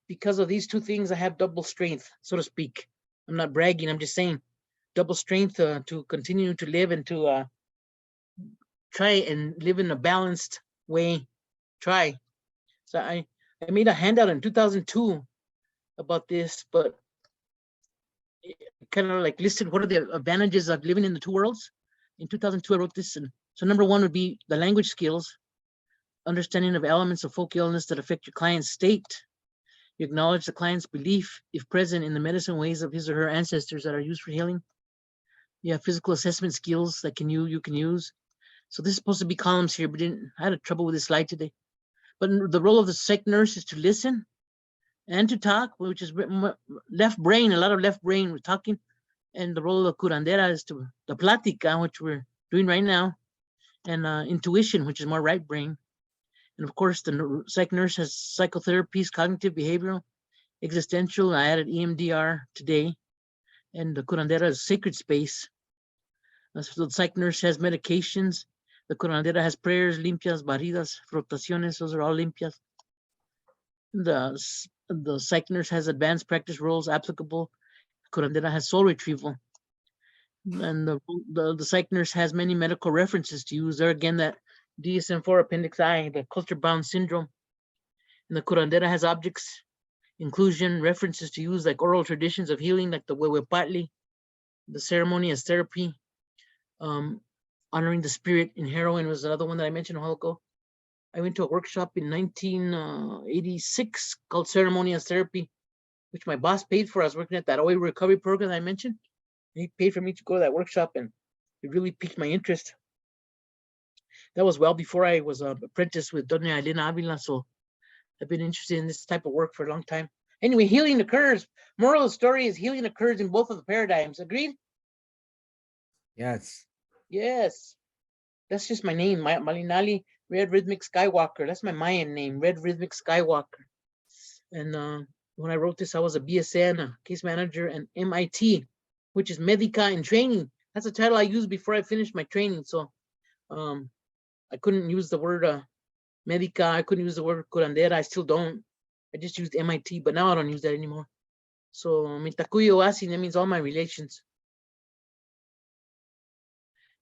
because of these two things, I have double strength, so to speak. I'm not bragging. I'm just saying double strength to continue to live and to try and live in a balanced way. So I made a handout in 2002 about this, but kind of like listed what are the advantages of living in the two worlds. In 2002, I wrote this. And so number one would be the language skills, understanding of elements of folk illness that affect your client's state. You acknowledge the client's belief, if present, in the medicine ways of his or her ancestors that are used for healing. You have physical assessment skills that you can use. So this is supposed to be columns here, but I had trouble with this slide today. But the role of the psych nurse is to listen and to talk, which is left brain, a lot of left brain, we're talking. And the role of curandera is to the plática, which we're doing right now, and intuition, which is more right brain. And of course, the psych nurse has psychotherapies, cognitive, behavioral, existential. I added EMDR today. And the curandera is sacred space. So the psych nurse has medications. The curandera has prayers, limpias, barridas, frotaciones. Those are all limpias. The psych nurse has advanced practice roles applicable. Curandera has soul retrieval. And the psych nurse has many medical references to use. There again, that DSM-4 Appendix I, the culture-bound syndrome. And the curandera has objects, inclusion, references to use, like oral traditions of healing, like the huehuepatli, the ceremony as therapy, honoring the spirit in heroin was another one that I mentioned a while ago. I went to a workshop in 1986 called Ceremony as Therapy, which my boss paid for. I was working at that oil recovery program that I mentioned. He paid for me to go to that workshop, and it really piqued my interest. That was well before I was an apprentice with Doña Elena Avila, so I've been interested in this type of work for a long time. Anyway, healing occurs. Moral of the story is healing occurs in both of the paradigms. Agreed? Yes. Yes. That's just my name, Malinali Red Rhythmic Skywalker. That's my Mayan name, Red Rhythmic Skywalker. And when I wrote this, I was a BSN, a case manager, and MIT, which is Medica in training. That's a title I used before I finished my training. So I couldn't use the word Medica. I couldn't use the word curandera. I still don't. I just used MIT, but now I don't use that anymore. So Mitakuyo Asi, that means all my relations.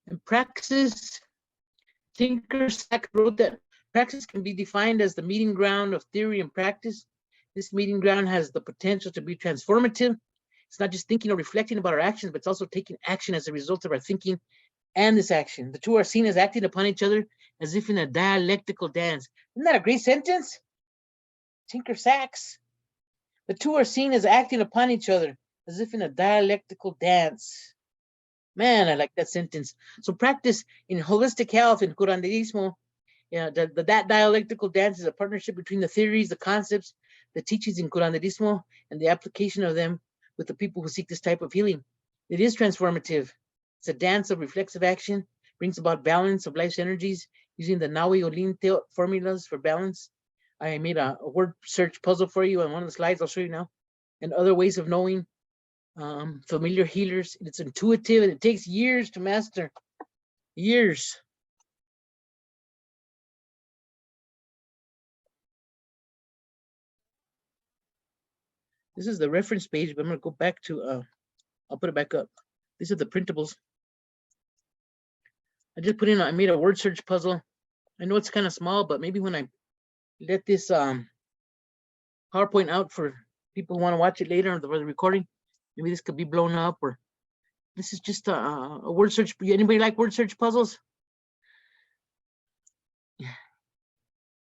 And Praxis, Tinker Sack wrote that praxis can be defined as the meeting ground of theory and practice. This meeting ground has the potential to be transformative. It's not just thinking or reflecting about our actions, but it's also taking action as a result of our thinking and this action. The two are seen as acting upon each other as if in a dialectical dance. Isn't that a great sentence? Tinker Sacks. The two are seen as acting upon each other as if in a dialectical dance. Man, I like that sentence. So practice in holistic health, in curanderismo, that dialectical dance is a partnership between the theories, the concepts, the teachings in curanderismo, and the application of them with the people who seek this type of healing. It is transformative. It's a dance of reflexive action, brings about balance of life's energies using the Naui Olin formulas for balance. I made a word search puzzle for you on one of the slides. I'll show you now. And other ways of knowing. Familiar healers. It's intuitive and it takes years to master. Years. This is the reference page, but I'm going to go back to, I'll put it back up. These are the printables. I just put in, I made a word search puzzle. I know it's kind of small, but maybe when I let this PowerPoint out for people who want to watch it later or the recording, maybe this could be blown up, or this is just a word search. Anybody like word search puzzles? Yeah.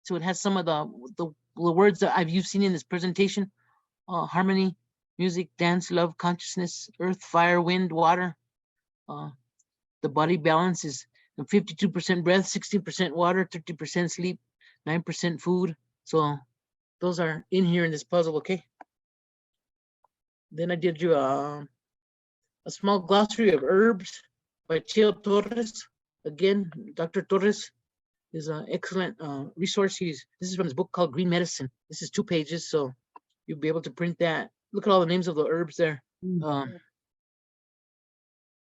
So it has some of the words that you've seen in this presentation. Harmony, music, dance, love, consciousness, earth, fire, wind, water. The body balance is 52% breath, 16% water, 30% sleep, 9% food. So those are in here in this puzzle, okay? Then I did you a small glossary of herbs by Chio Torres. Again, Dr. Torres is an excellent resource. This is from his book called Green Medicine. This is 2 pages, so you'll be able to print that. Look at all the names of the herbs there. And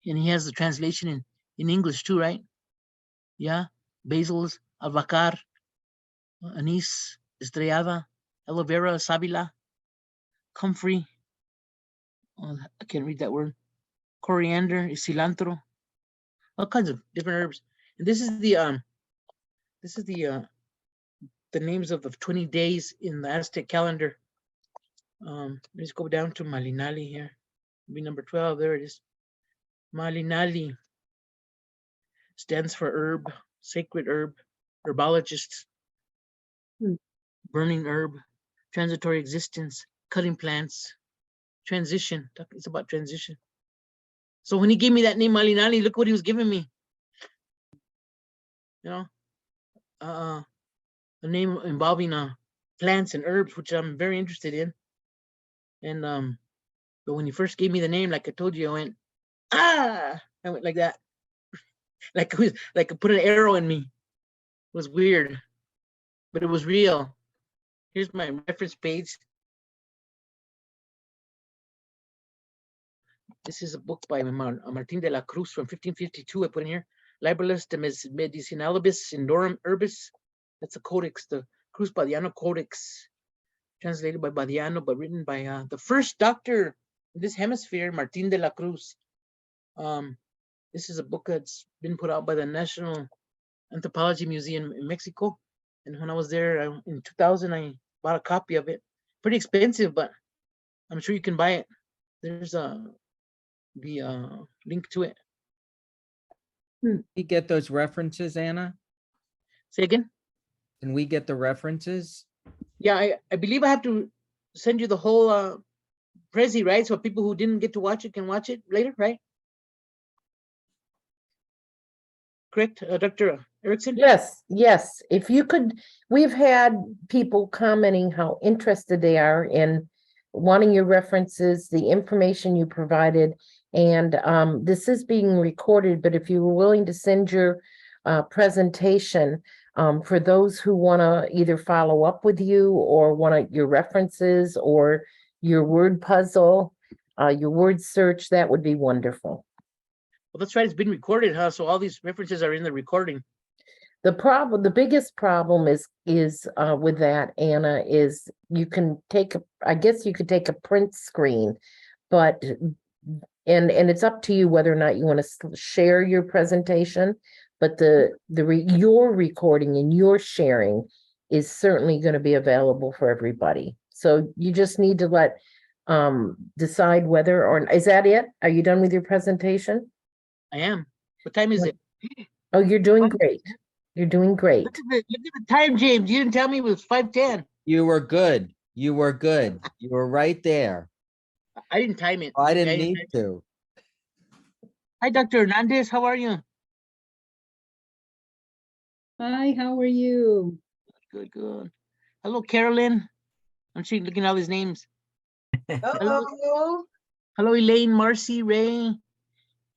he has the translation in English too, right? Yeah, basils, albahaca, anise, estrellada, aloe vera, sábila, comfrey. I can't read that word. Coriander, cilantro, all kinds of different herbs. And this is the names of the 20 days in the Aztec calendar. Let's go down to Malinali here. Be number 12. There it is. Malinali stands for herb, sacred herb, herbologist, burning herb, transitory existence, cutting plants, transition. It's about transition. So when he gave me that name Malinali, look what he was giving me. You know, a name involving plants and herbs, which I'm very interested in. And but when he first gave me the name, like I told you, I went, ah, I went like that. Like it was like it put an arrow in me. It was weird, but it was real. Here's my reference page. This is a book by Martin de la Cruz from 1552. I put in here, Libellus de Medicinalibus Indorum Herbis. That's the codex, the Cruz Badiano Codex, translated by Badiano, but written by the first doctor in this hemisphere, Martin de la Cruz. This is a book that's been put out by the National Anthropology Museum in Mexico. And when I was there in 2000, I bought a copy of it. Pretty expensive, but I'm sure you can buy it. There's the link to it. You get those references, Anna? Say again? Can we get the references? Yeah, I believe I have to send you the whole Prezi, right? So people who didn't get to watch it can watch it later, right? Correct, Dr. Erickson? Yes, yes. If you could, we've had people commenting how interested they are in wanting your references, the information you provided. And this is being recorded, but if you were willing to send your presentation for those who want to either follow up with you or want your references or your word puzzle, your word search, that would be wonderful. Well, that's right. It's been recorded, huh? So all these references are in the recording. The biggest problem is with that, Anna, is you can take I guess you could take a print screen, but and it's up to you whether or not you want to share your presentation, but your recording and your sharing is certainly going to be available for everybody. So you just need to decide whether or is that it? Are you done with your presentation? I am. What time is it? Oh, you're doing great. You're doing great. Look at the time, James. You didn't tell me it was 5:10. You were good. You were good. You were right there. I didn't time it. I didn't need to. Hi, Dr. Hernandez. How are you? Hi, how are you? Good, good. Hello, Carolyn. I'm looking at all these names. Hello. Hello, Elaine, Marcy, Ray,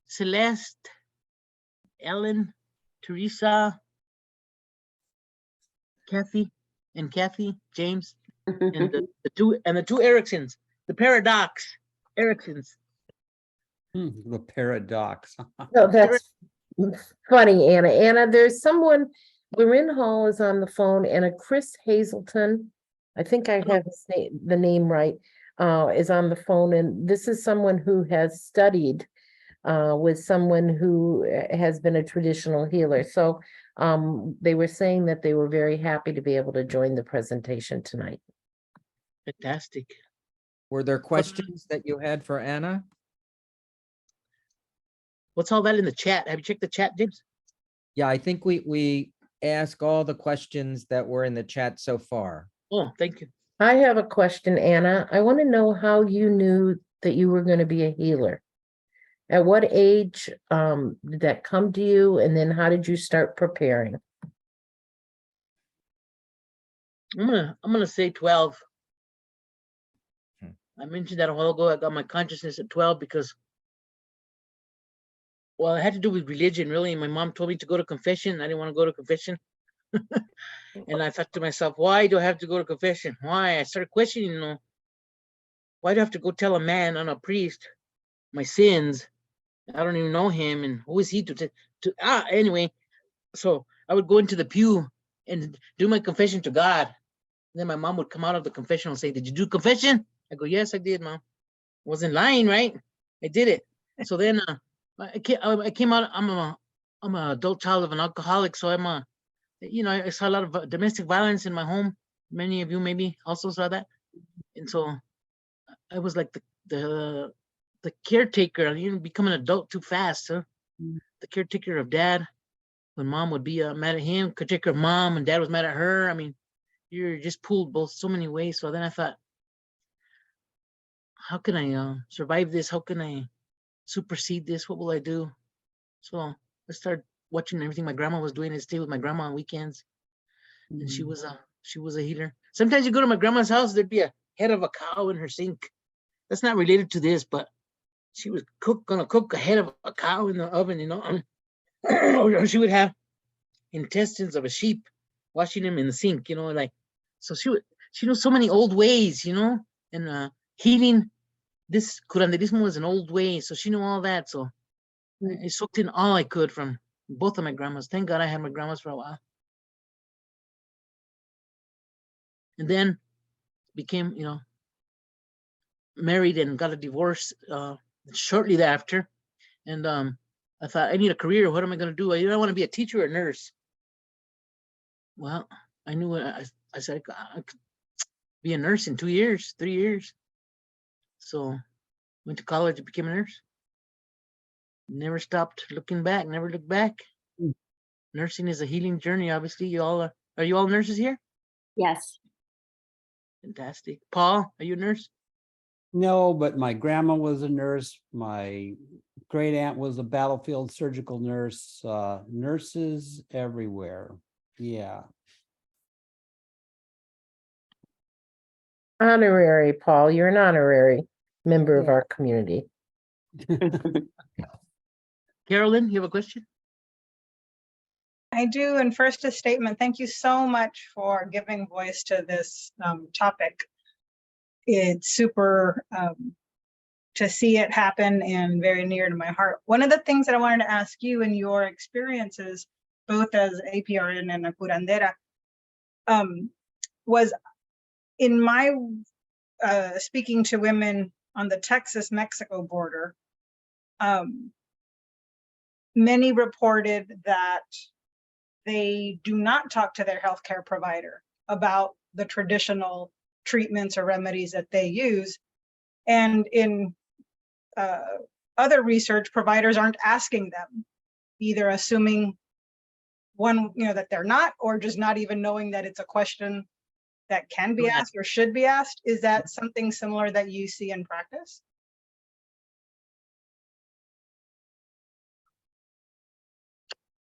Celeste, Ellen, Teresa, Kathy, James, and the two Ericksons, the paradox Ericksons. The paradox. No, that's funny, Anna. Anna, there's someone, Lorin Hall is on the phone, and a Chris Hazelton, I think I have the name right, is on the phone, and this is someone who has studied with someone who has been a traditional healer. So they were saying that they were very happy to be able to join the presentation tonight. Fantastic. Were there questions that you had for Anna? What's all that in the chat? Have you checked the chat, James? Yeah, I think we ask all the questions that were in the chat so far. Oh, thank you. I have a question, Anna. I want to know how you knew that you were going to be a healer. At what age did that come to you, and then how did you start preparing? I'm gonna say 12. I mentioned that a while ago. I got my consciousness at 12 because, well, it had to do with religion, really. My mom told me to go to confession. I didn't want to go to confession. And I thought to myself, why do I have to go to confession? Why? I started questioning, why do I have to go tell a man, I'm a priest, my sins? I don't even know him. And who is he anyway. So I would go into the pew and do my confession to God. And then my mom would come out of the confessional and say, did you do confession? I go, yes, I did, Mom. Wasn't lying, right? I did it. So then I came out, I'm an adult child of an alcoholic. So I saw a lot of domestic violence in my home. Many of you maybe also saw that. And so I was like the caretaker, become an adult too fast, huh? The caretaker of dad. When mom would be mad at him, caretaker of mom, and dad was mad at her. I mean, you're just pulled both so many ways. So then I thought, how can I survive this? How can I supersede this? What will I do? So I started watching everything my grandma was doing and stay with my grandma on weekends. And she was a healer. Sometimes you go to my grandma's house, there'd be a head of a cow in her sink. That's not related to this, but she was gonna cook a head of a cow in the oven, or she would have intestines of a sheep, washing them in the sink, so she knows so many old ways, and healing. This curanderismo is an old way, so she knew all that. So I soaked in all I could from both of my grandmas. Thank God I had my grandmas for a while. And then became, married and got a divorce shortly thereafter. And I thought, I need a career. What am I going to do? I want to be a teacher or a nurse. Well, I knew I said I could be a nurse in 2 years, 3 years. So went to college and became a nurse. Never stopped looking back, never looked back. Nursing is a healing journey. Obviously, are you all nurses here? Yes. Fantastic. Paul, are you a nurse? No, but my grandma was a nurse. My great aunt was a battlefield surgical nurse. Nurses everywhere. Yeah. Honorary, Paul, you're an honorary member of Yeah. our community. Carolyn, you have a question? I do. And first, a statement. Thank you so much for giving voice to this topic. It's super to see it happen and very near to my heart. One of the things that I wanted to ask you in your experiences, both as APRN and a curandera, was in my speaking to women on the Texas-Mexico border, many reported that they do not talk to their healthcare provider about the traditional treatments or remedies that they use. And in other research, providers aren't asking them, either assuming that they're not, or just not even knowing that it's a question that can be asked or should be asked. Is that something similar that you see in practice?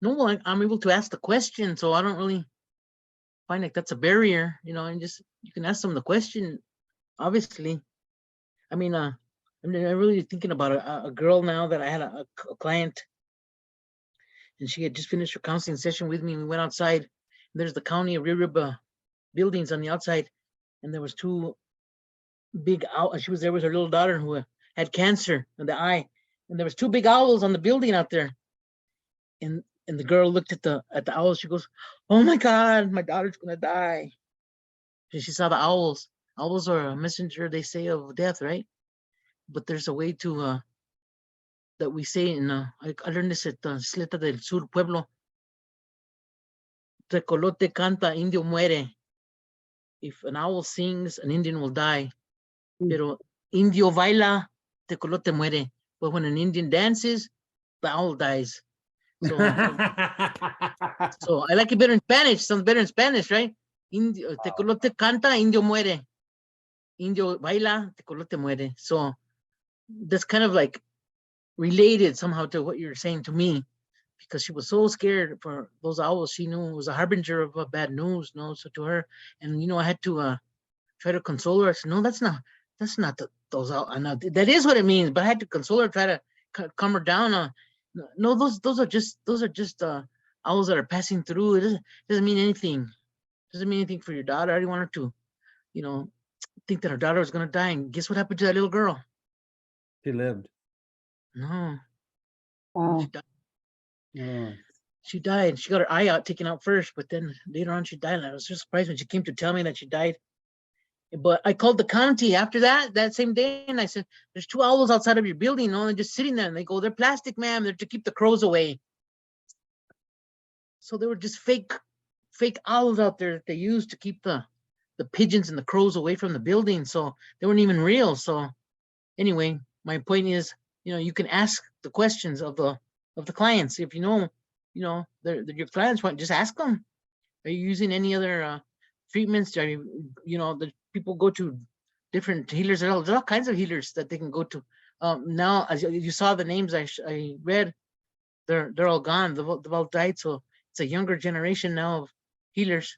No, I'm able to ask the question, so I don't really find like that's a barrier, and just you can ask them the question. Obviously, I mean, I'm really thinking about a girl now that I had a client, and she had just finished her counseling session with me. We went outside, and there's the county of Rio Arriba buildings on the outside, and there was two big owls. She was there with her little daughter who had cancer in the eye, and there was two big owls on the building out there. And the girl looked at the owls. She goes, "Oh my God, my daughter's gonna die." And she saw the owls. Owls are a messenger, they say, of death, right? But there's a way to that we say in I learned this at Isleta del Sur Pueblo. Tecolote canta, indio muere. If an owl sings, an Indian will die. Pero indio baila, tecolote muere. But when an Indian dances, the owl dies. So I like it better in Spanish. Sounds better in Spanish, right? Indio, tecolote canta, indio muere. Indio baila, tecolote muere. So that's kind of like related somehow to what you're saying to me, because she was so scared for those owls. She knew it was a harbinger of bad news, so to her. And I had to try to console her. I said, no, that's not those out. I know that is what it means, but I had to console her, try to calm her down. No, those are just owls that are passing through. It doesn't mean anything. Doesn't mean anything for your daughter. I didn't want her to, you know, think that her daughter was gonna die. And guess what happened to that little girl? She lived. No, Wow. she died. Oh, She died. She got her eye out taken out first, but then later on she died. And I was just surprised when she came to tell me that she died. But I called the county after that same day, and I said, "There's 2 owls outside of your building, you know, and they're just sitting there." And they go, "They're plastic, ma'am. They're to keep the crows away." So they were just fake owls out there that they used to keep the pigeons and the crows away from the building. So they weren't even real. So anyway, my point is, you know, you can ask the questions of the clients. If you know, your clients want, just ask them. Are you using any other treatments? Are you, the people go to different healers. There's all kinds of healers that they can go to. Now, as you saw the names I read, they're all gone. They've all died. So it's a younger generation now of healers,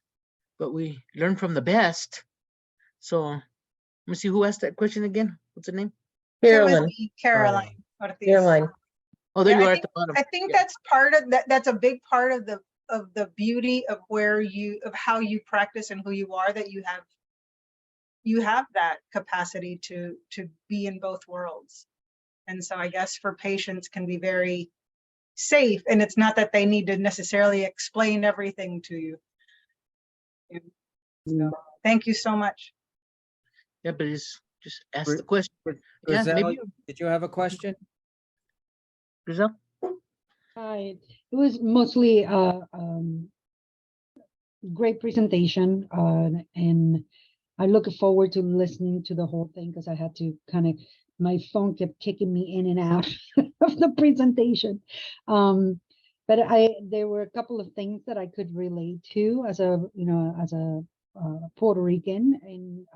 but we learn from the best. So let me see who asked that question again. What's the name? It was Carolyn, me, Caroline. Ortiz. Caroline. Oh, there Yeah, you I are think- at the bottom. I think Yeah. that's part of that. That's a big part of the beauty of of how you practice and who you are, that you have that capacity to be in both worlds. And so I guess for patients can be very safe, and it's not that they need to necessarily explain everything to you. So thank you so much. Yeah, but it's just ask Gri- the question. Yeah, Griselle, maybe did you have a question? Griselle? Hi, it was mostly great presentation, and I look forward to listening to the whole thing because I had to my phone kept kicking me in and out of the presentation. But there were a couple of things that I could relate to as a Puerto Rican, and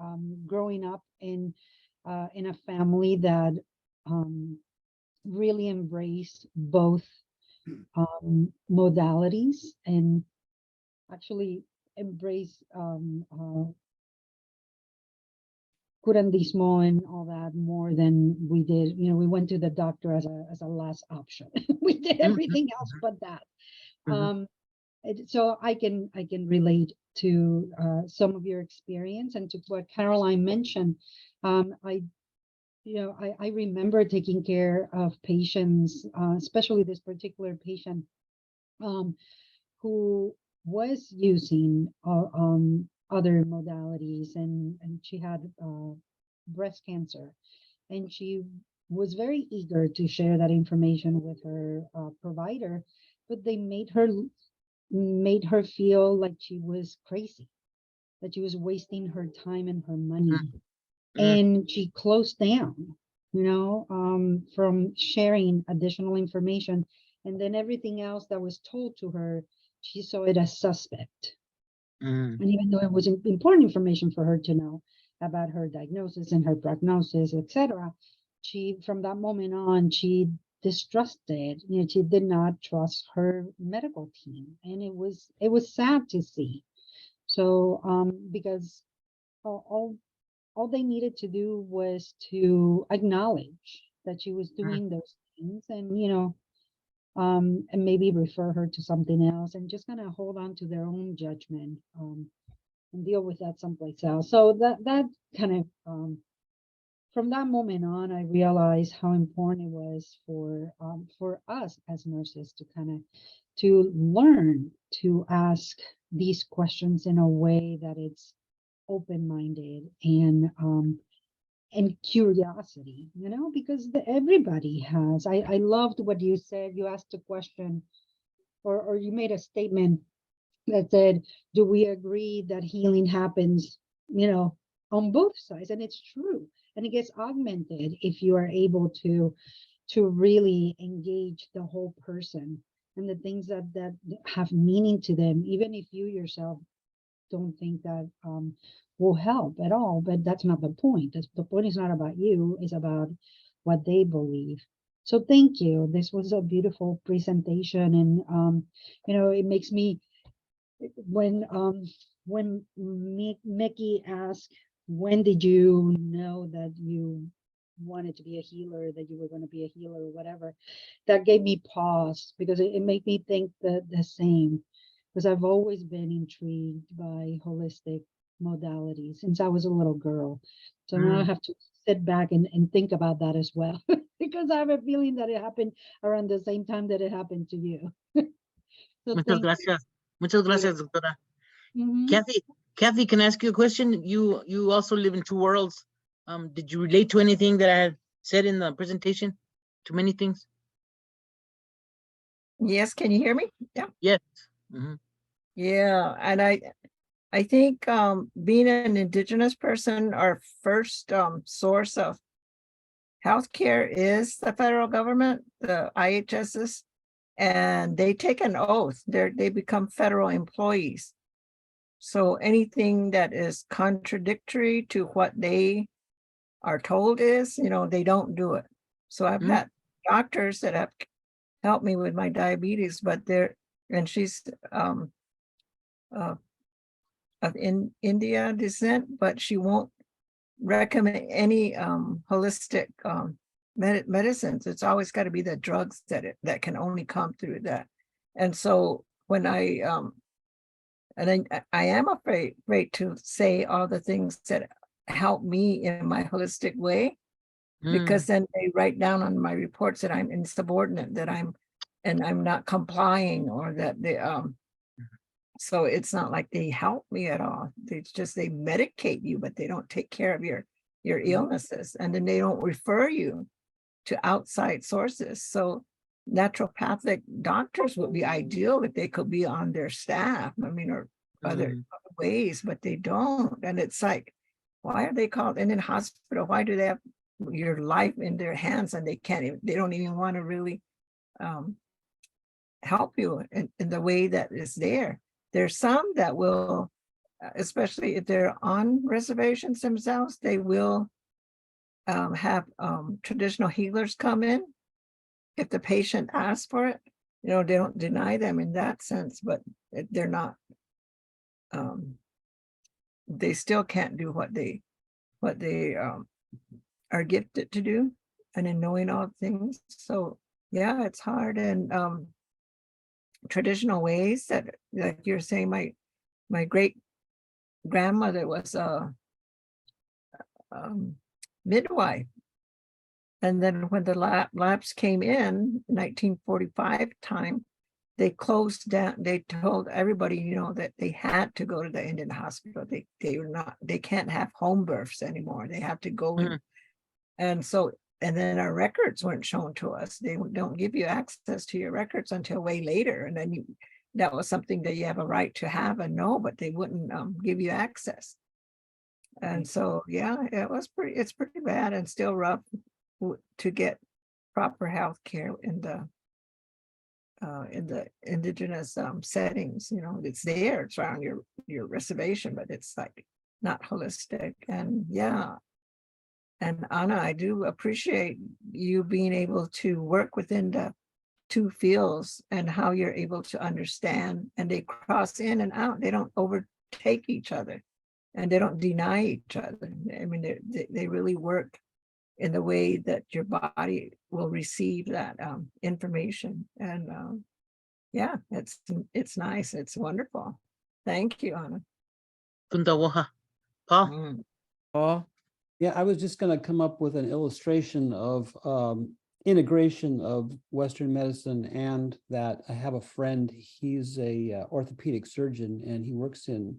growing up in a family that really embraced both modalities, and actually embrace curandismo and all that more than we did. We went to the doctor as a last option. We did everything else but that. So I can relate to some of your experience and to what Caroline mentioned. I remember taking care of patients, especially this particular patient who was using other modalities, and she had breast cancer, and she was very eager to share that information with her provider, but they made her feel like she was crazy, that she was wasting her time and her money. And she closed down, from sharing additional information. And then everything else that was told to her, she saw it as suspect. And even though it was important information for her to know about her diagnosis and her prognosis, etc., from that moment on, she distrusted. She did not trust her medical team, and it was sad to see. So, because all they needed to do was to acknowledge that she was doing those things, and and maybe refer her to something else, and just kind of hold on to their own judgment, and deal with that someplace else. So that kind of from that moment on, I realized how important it was for us as nurses to learn to ask these questions in a way that it's open-minded and curiosity, because everybody has. I loved what you said. You asked a question, or you made a statement that said, do we agree that healing happens, on both sides? And it's true. And it gets augmented if you are able to really engage the whole person and the things that have meaning to them, even if you yourself don't think that will help at all. But that's not the point. The point is not about you, it's about what they believe. So thank you. This was a beautiful presentation. And it makes me, when Mickey asked, when did you know that you wanted to be a healer, that you were going to be a healer or whatever, that gave me pause because it made me think the same. Because I've always been intrigued by holistic modalities since I was a little girl. So now I have to sit back and think about that as well, because I have a feeling that it happened around the same time that it happened to you. So Muchas thank gracias. Muchas gracias, doctora. you. Kathy, can I ask you a question? You also live in two worlds. Did you relate to anything that I had said in the presentation? To many things? Yes, can you hear me? Yeah. Yes. Mhm. Yeah, and I think being an indigenous person, our first source of healthcare is the federal government, the IHSs, and they take an oath. They become federal employees. So anything that is contradictory to what they are told is, they don't do it. So I've had doctors that have helped me with my diabetes, but and she's of India descent, but she won't recommend any holistic medicines. It's always got to be the drugs that can only come through that. And so when I am afraid to say all the things that help me in my holistic way, because then they write down on my reports that I'm insubordinate, that I'm not complying, or that they so it's not like they help me at all. It's just they medicate you, but they don't take care of your illnesses, and then they don't refer you to outside sources. So naturopathic doctors would be ideal if they could be on their staff. I mean, or other ways, but they don't. And it's like, why are they called? And in hospital, why do they have your life in their hands, and they don't even want to really help you in the way that is there. There's some that will, especially if they're on reservations themselves, they will have traditional healers come in if the patient asks for it. They don't deny them in that sense, but they're not. They still can't do what they are gifted to do, and in knowing all things. So yeah, it's hard. And traditional ways that, like you're saying, my great grandmother was a midwife, and then when the labs came in 1945 time, they closed down. They told everybody, that they had to go to the Indian hospital. They can't have home births anymore. They have to go in. And so, and then our records weren't shown to us. They don't give you access to your records until way later. And then that was something that you have a right to have and know, but they wouldn't give you access. And so, yeah, it's pretty bad and still rough to get proper health care in the indigenous settings. It's there, it's around your reservation, but it's like not holistic. And yeah. And Ana, I do appreciate you being able to work within the two fields and how you're able to understand, and they cross in and out. They don't overtake each other, and they don't deny each other. I mean, they really work in the way that your body will receive that information. And yeah, it's nice. It's wonderful. Thank you, Ana. Paul? Paul? Yeah, I was just going to come up with an illustration of integration of Western medicine, and that I have a friend, he's a orthopedic surgeon, and he works in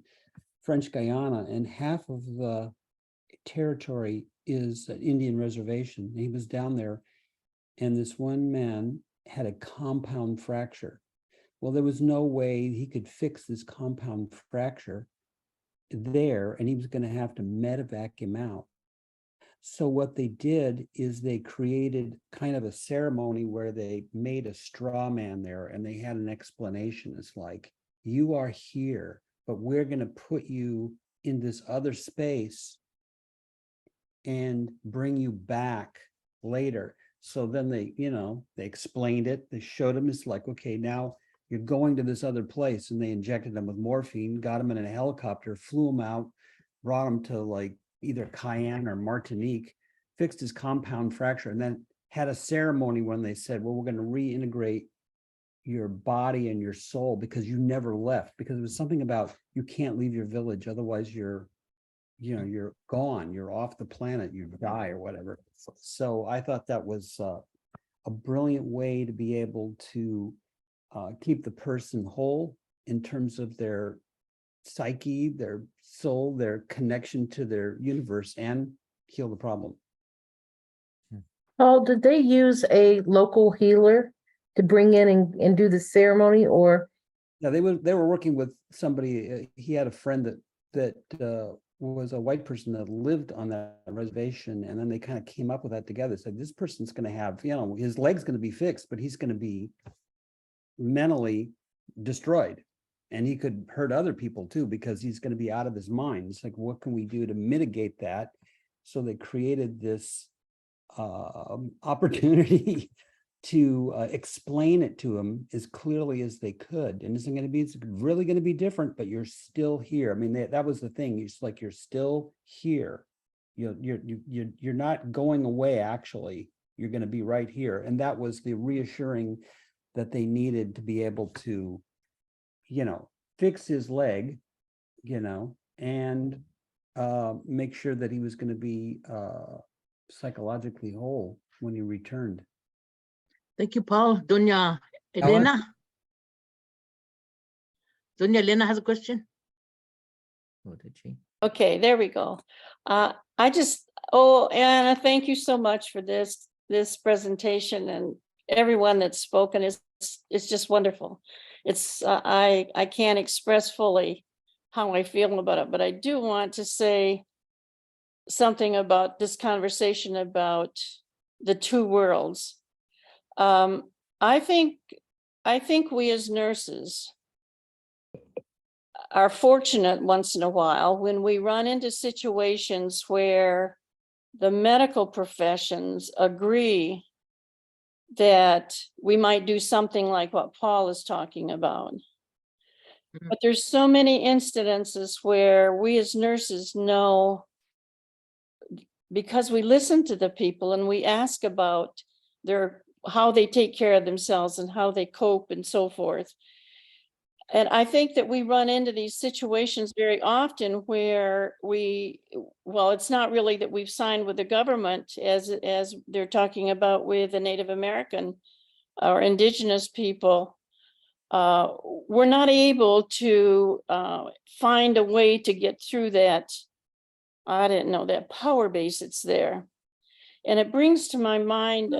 French Guiana, and half of the territory is an Indian reservation. He was down there, and this one man had a compound fracture. Well, there was no way he could fix this compound fracture there, and he was going to have to medevac him out. So what they did is they created kind of a ceremony where they made a straw man there, and they had an explanation. It's like, you are here, but we're going to put you in this other space and bring you back later. So then they explained it. They showed him, it's like, okay, now you're going to this other place, and they injected him with morphine, got him in a helicopter, flew him out, brought him to like either Cayenne or Martinique, fixed his compound fracture, and then had a ceremony when they said, well, we're going to reintegrate your body and your soul because you never left, because it was something about you can't leave your village, otherwise you're gone, you're off the planet, you die or whatever. So I thought that was a brilliant way to be able to keep the person whole in terms of their psyche, their soul, their connection to their universe, and heal the problem. Paul, did they use a local healer to bring in and do the ceremony, or? Yeah, they were working with somebody. He had a friend that was a white person that lived on that reservation, and then they kind of came up with that together. Said this person's going to have, his leg's going to be fixed, but he's going to be mentally destroyed, and he could hurt other people too because he's going to be out of his mind. It's like, what can we do to mitigate that? So they created this opportunity to explain it to him as clearly as they could. And it's really going to be different, but you're still here. I mean, that was the thing. It's like, you're still here. You're not going away. Actually, you're going to be right here. And that was the reassuring that they needed to be able to, fix his leg, and make sure that he was going to be psychologically whole when he returned. Thank you, Paul. Doña Elena. Doña Elena has a question. Oh, did she? Okay, there we go. Anna, thank you so much for this presentation, and everyone that's spoken it's just wonderful. It's I can't express fully how I feel about it, but I do want to say something about this conversation about the two worlds. I think we as nurses are fortunate once in a while when we run into situations where the medical professions agree that we might do something like what Paul is talking about. Mhm. But there's so many incidences where we as nurses know, because we listen to the people and we ask about how they take care of themselves and how they cope and so forth. And I think that we run into these situations very often where it's not really that we've signed with the government as they're talking about with the Native American or indigenous people. We're not able to find a way to get through that. I didn't know that power base it's there. And it brings to my mind,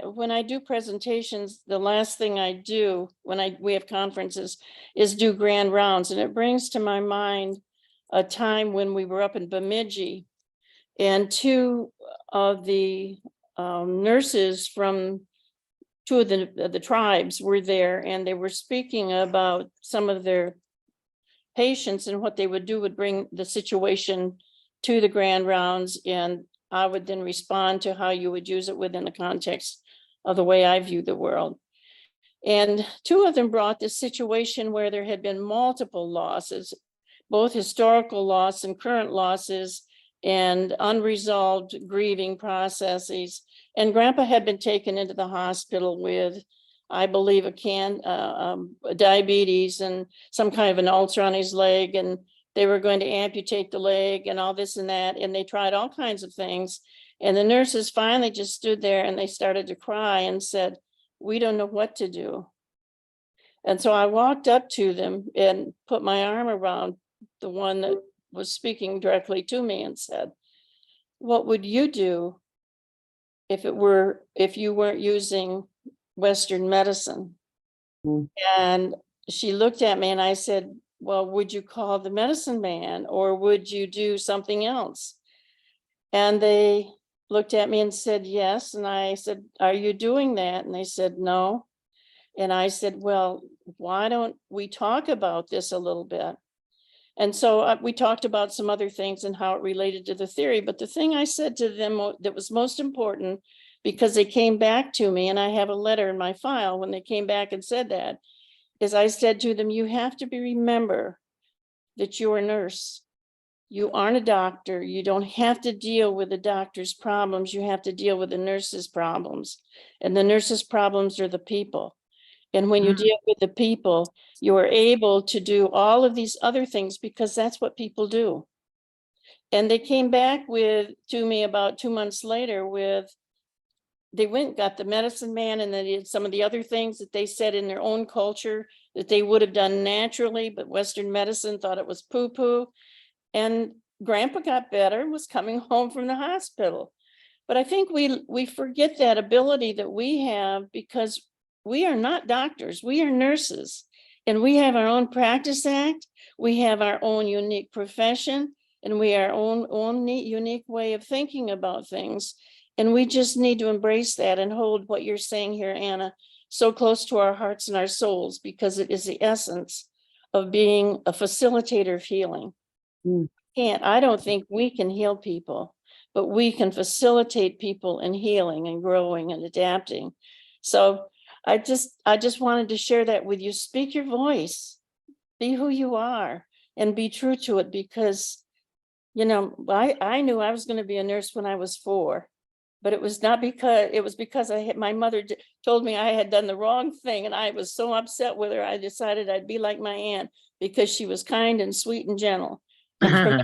when I do presentations, the last thing I do when we have conferences is do grand rounds. And it brings to my mind a time when we were up in Bemidji, and two of the nurses from two of the tribes were there, and they were speaking about some of their patients, and what they would do would bring the situation to the grand rounds, and I would then respond to how you would use it within the context of the way I view the world. And two of them brought this situation where there had been multiple losses, both historical loss and current losses, and unresolved grieving processes. And Grandpa had been taken into the hospital with, I believe, diabetes and some kind of an ulcer on his leg, and they were going to amputate the leg and all this and that. And they tried all kinds of things. And the nurses finally just stood there and they started to cry and said, "We don't know what to do." And so I walked up to them and put my arm around the one that was speaking directly to me and said, "What would you do if you weren't using Western medicine?" And she looked at me and I said, "Well, would you call the medicine man or would you do something else?" And they looked at me and said, "Yes." And I said, "Are you doing that?" And they said, "No." And I said, "Well, why don't we talk about this a little bit?" And so we talked about some other things and how it related to the theory. But the thing I said to them that was most important, because they came back to me, and I have a letter in my file when they came back and said that, is I said to them, "You have to remember that you're a nurse You aren't a doctor. You don't have to deal with the doctor's problems. You have to deal with the nurse's problems. And the nurse's problems are the people. And when you deal with the people, you are able to do all of these other things because that's what people do. And they came back to me about 2 months later they went and got the medicine man, and they did some of the other things that they said in their own culture that they would have done naturally, but Western medicine thought it was poo-poo. And grandpa got better and was coming home from the hospital. But I think we forget that ability that we have because we are not doctors, we are nurses, and we have our own practice act, we have our own unique profession, and we have our own unique way of thinking about things. And we just need to embrace that and hold what you're saying here, Anna, so close to our hearts and our souls, because it is the essence of being a facilitator of healing. I don't think we can heal people, but we can facilitate people in healing and growing and adapting. So I just wanted to share that with you. Speak your voice, be who you are, and be true to it, because, you know, I knew I was going to be a nurse when I was 4. But it was not because, it was because my mother told me I had done the wrong thing, and I was so upset with her. I decided I'd be like my aunt because she was kind and sweet and gentle. Well,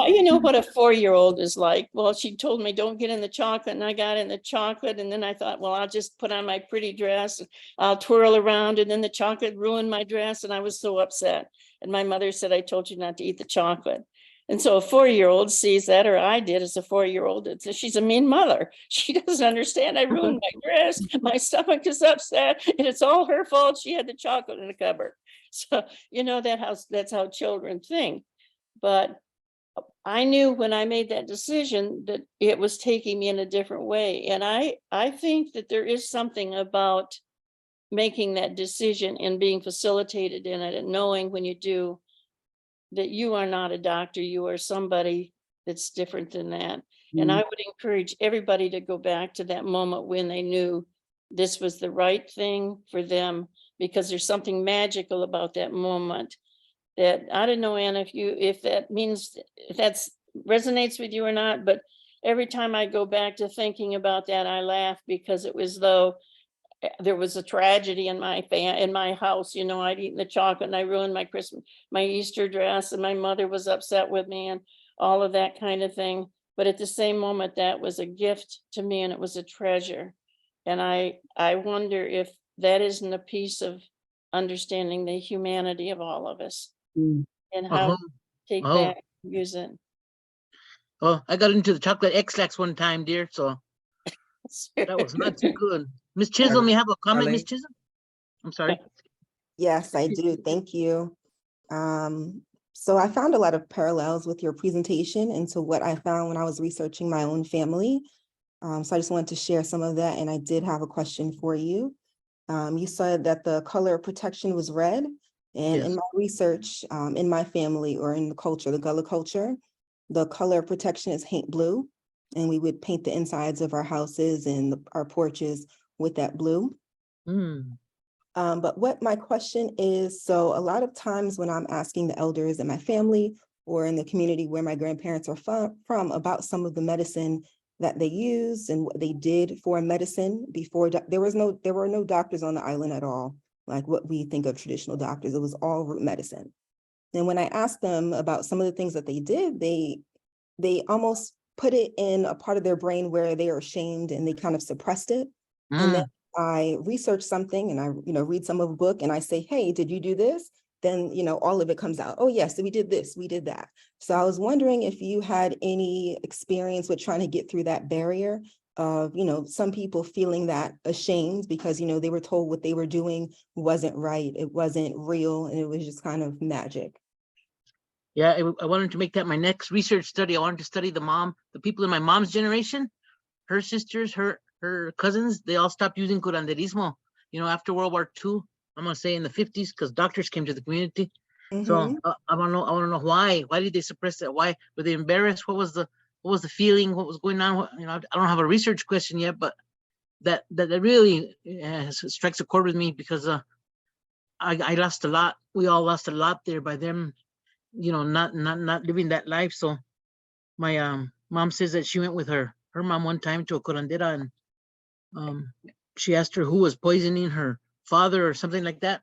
you know what a 4-year-old is like. Well, she told me don't get in the chocolate, and I got in the chocolate, and then I thought, well, I'll just put on my pretty dress, and I'll twirl around, and then the chocolate ruined my dress, and I was so upset. And my mother said, I told you not to eat the chocolate. And so a 4-year-old sees that, or I did as a 4-year-old. She's a mean mother. She doesn't understand. I ruined my dress. My stomach is upset, and it's all her fault. She had the chocolate in the cupboard. So, you know, that's how children think. But I knew when I made that decision that it was taking me in a different way. And I think that there is something about making that decision and being facilitated in it, and knowing when you do that you are not a doctor, you are somebody that's different than that. And I would encourage everybody to go back to that moment when they knew this was the right thing for them, because there's something magical about that moment that I don't know, Anna, if that means, if that's resonates with you or not, but every time I go back to thinking about that, I laugh, because it was though there was a tragedy in my house. You know, I'd eaten the chocolate and I ruined my Easter dress, and my mother was upset with me and all of that kind of thing. But at the same moment, that was a gift to me, and it was a treasure. And I wonder if that isn't a piece of understanding the humanity of all of us and how to take that, use it. Oh, I got into the chocolate X-Lax one time, dear. So that was not too good. Miss Chisholm, you have a comment, Miss Chisholm? I'm sorry. Yes, I do. Thank you. So I found a lot of parallels with your presentation and to what I found when I was researching my own family. So I just wanted to share some of that. And I did have a question for you. You said that the color of protection was red. And in my research, in my family, or in the culture, the Gullah culture, the color of protection is paint blue. And we would paint the insides of our houses and our porches with that blue. But what my question is, so a lot of times when I'm asking the elders in my family or in the community where my grandparents are from about some of the medicine that they use and what they did for medicine before, there were no doctors on the island at all, like what we think of traditional doctors. It was all root medicine. And when I asked them about some of the things that they did, they almost put it in a part of their brain where they are ashamed and they kind of suppressed it. And then I research something and I, read some of a book and I say, hey, did you do this? Then, all of it comes out. Oh, yes, we did this, we did that. So I was wondering if you had any experience with trying to get through that barrier of, some people feeling that ashamed because, they were told what they were doing wasn't right. It wasn't real. And it was just kind of magic. Yeah, I wanted to make that my next research study. I wanted to study the people in my mom's generation, her sisters, her cousins. They all stopped using curanderismo, after World War II. I'm gonna say in the 50s, because doctors came to the community. So I want to know why. Why did they suppress that? Why were they embarrassed? What was the feeling? What was going on? I don't have a research question yet, but that really strikes a chord with me, because I lost a lot. We all lost a lot there by them not living that life. So my mom says that she went with her mom one time to a curandera, and she asked her who was poisoning her father or something like that.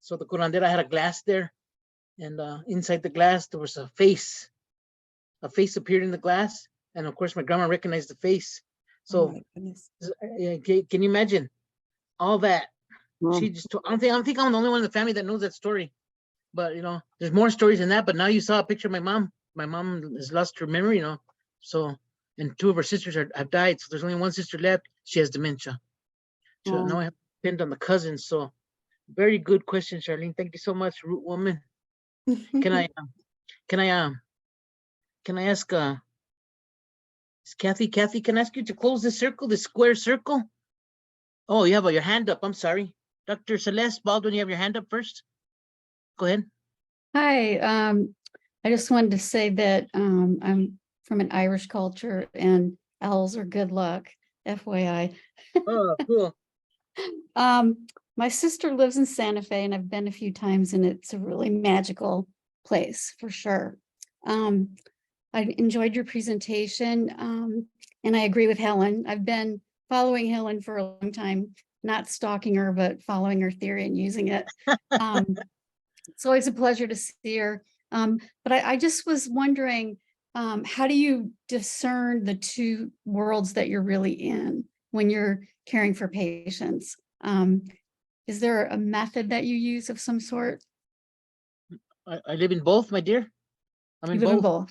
So the curandera had a glass there, and inside the glass there was a face. A face appeared in the glass, and of course my grandma recognized the face. Oh So my goodness. can you imagine all that? Wow. She just I don't think I'm the only one in the family that knows that story. But there's more stories than that. But now you saw a picture of my mom. My mom has lost her memory, So, and two of her sisters have died. So there's only one sister left. She has dementia. So now I have to depend on the cousins. So very good question, Charlene. Thank you so much, root woman. Can I ask is Kathy, can I ask you to close this circle, this square circle? Oh, you have your hand up. I'm sorry. Dr. Celeste Baldwin, you have your hand up first. Go ahead. Hi, I just wanted to say that I'm from an Irish culture and owls are good luck, FYI. Oh, cool. My sister lives in Santa Fe and I've been a few times and it's a really magical place for sure. I enjoyed your presentation and I agree with Helen. I've been following Helen for a long time, not stalking her, but following her theory and using it. It's always a pleasure to see her. But I just was wondering, how do you discern the two worlds that you're really in when you're caring for patients? Is there a method that you use of some sort? I live in both, my dear. I'm You in live in both.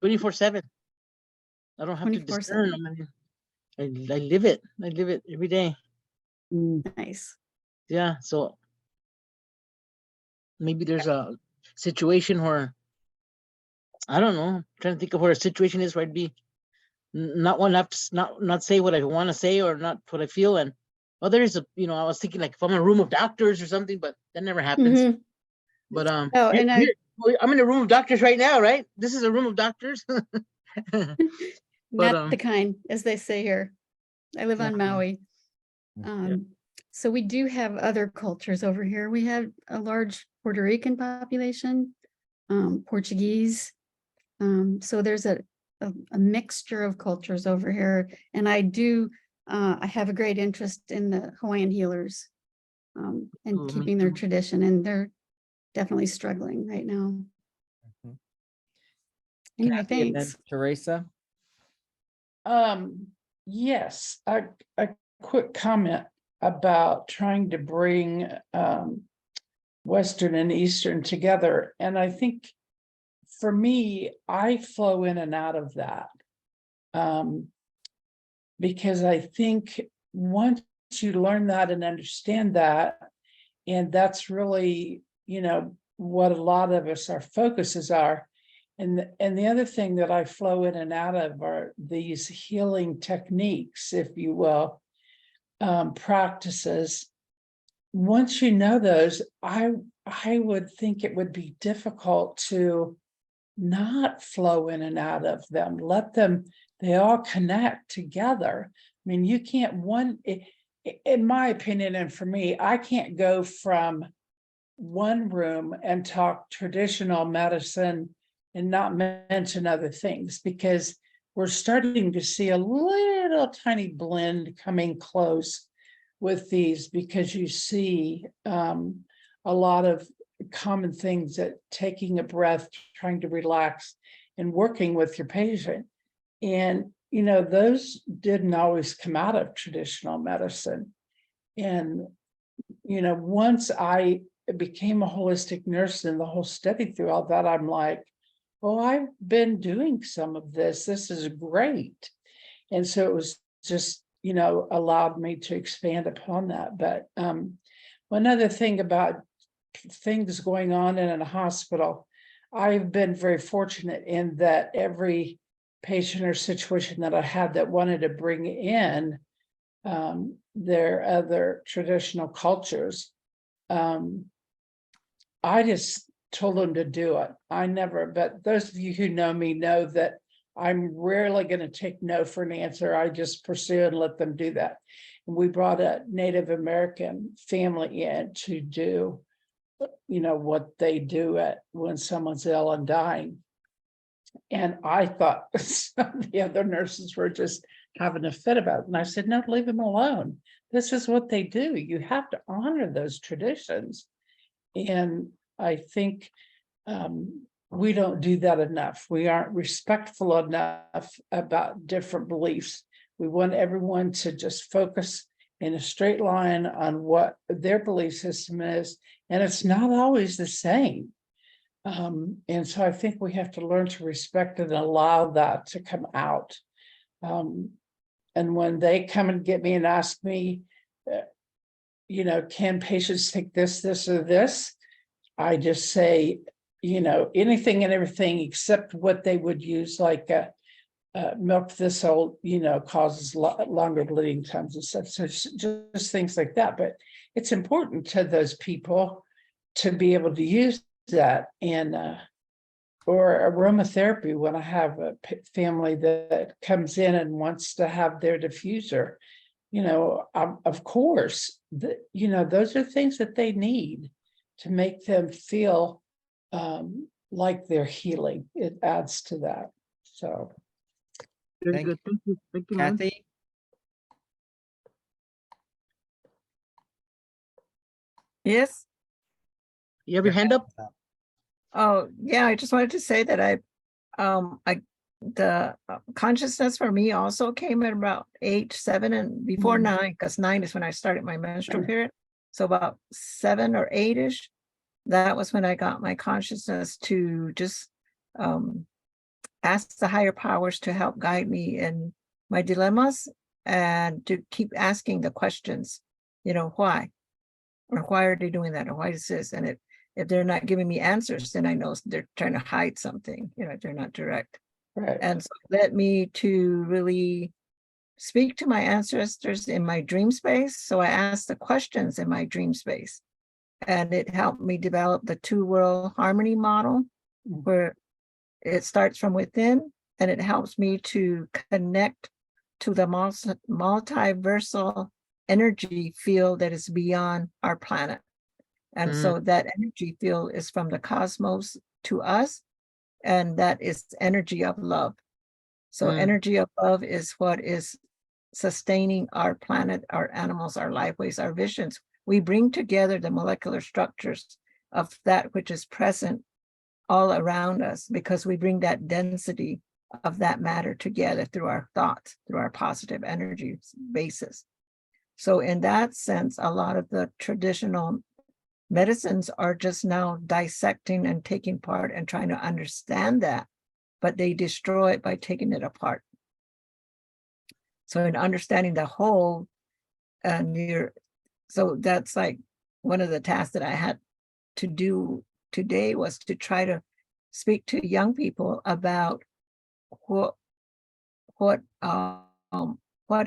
both. 24/7. I don't have to 24/7. discern. I live it. I live it every day. Nice. Yeah. So maybe there's a situation where I don't know. I'm trying to think of where a situation is where I'd be not one have to not say what I want to say or not what I feel. And there is I was thinking like if I'm in a room of doctors or something, but that never happens. Mhm. But Oh, and I'm in a room of doctors right now, right? This is a room of doctors. not the kind, as they say here. I live on Maui. So we do have other cultures over here. We have a large Puerto Rican population, Portuguese. So there's a mixture of cultures over here. And I have a great interest in the Hawaiian healers and keeping their tradition. And they're definitely struggling right now. Anyway, Kathy, and then thanks. Teresa. Yes, a quick comment about trying to bring Western and Eastern together. And I think for me, I flow in and out of that. Because I think once you learn that and understand that, and that's really, what a lot of us, our focuses are. And the other thing that I flow in and out of are these healing techniques, if you will, practices. Once you know those, I would think it would be difficult to not flow in and out of them. Let them, they all connect together. I mean, you can't in my opinion, and for me, I can't go from one room and talk traditional medicine and not mention other things, because we're starting to see a little tiny blend coming close with these, because you see a lot of common things, that taking a breath, trying to relax and working with your patient. And, those didn't always come out of traditional medicine. And, once I became a holistic nurse and the whole study through all that, I'm like, oh, I've been doing some of this. This is great. And so it was just, allowed me to expand upon that. But one other thing about things going on in a hospital, I've been very fortunate in that every patient or situation that I had that wanted to bring in their other traditional cultures, I just told them to do it. But those of you who know me know that I'm rarely going to take no for an answer. I just pursue and let them do that. And we brought a Native American family in to do what they do when someone's ill and dying. And I thought some of the other nurses were just having a fit about it. And I said, no, leave them alone. This is what they do. You have to honor those traditions. And I think we don't do that enough. We aren't respectful enough about different beliefs. We want everyone to just focus in a straight line on what their belief system is. And it's not always the same. And so I think we have to learn to respect it and allow that to come out. And when they come and get me and ask me, can patients take this, or this? I just say, anything and everything except what they would use, like milk thistle, causes longer bleeding times and stuff. So just things like that. But it's important to those people to be able to use that. And or aromatherapy, when I have a family that comes in and wants to have their diffuser, of course, those are things that they need to make them feel like they're healing. It adds to that. So Very Thank good. Thank you, ma'am. Kathy? Yes. You have your hand up? Oh, yeah, I just wanted to say that the consciousness for me also came at about age 7 and before 9, because 9 is when I started my menstrual period. So about 7 or 8-ish, that was when I got my consciousness to just ask the higher powers to help guide me in my dilemmas and to keep asking the questions, why? Or why are they doing that? Or why is this? And if they're not giving me answers, then I know they're trying to hide something, they're not direct. right. And so it led me to really speak to my ancestors in my dream space. So I asked the questions in my dream space. And it helped me develop the 2-world harmony model, where it starts from within, and it helps me to connect to the multiversal energy field that is beyond our planet. And so that energy field is from the cosmos to us, and that is energy of love. So energy of love is what is sustaining our planet, our animals, our lifeways, our visions. We bring together the molecular structures of that which is present all around us, because we bring that density of that matter together through our thoughts, through our positive energy basis. So in that sense, a lot of the traditional medicines are just now dissecting and taking part and trying to understand that, but they destroy it by taking it apart. So in understanding the whole, so that's like one of the tasks that I had to do today, was to try to speak to young people about what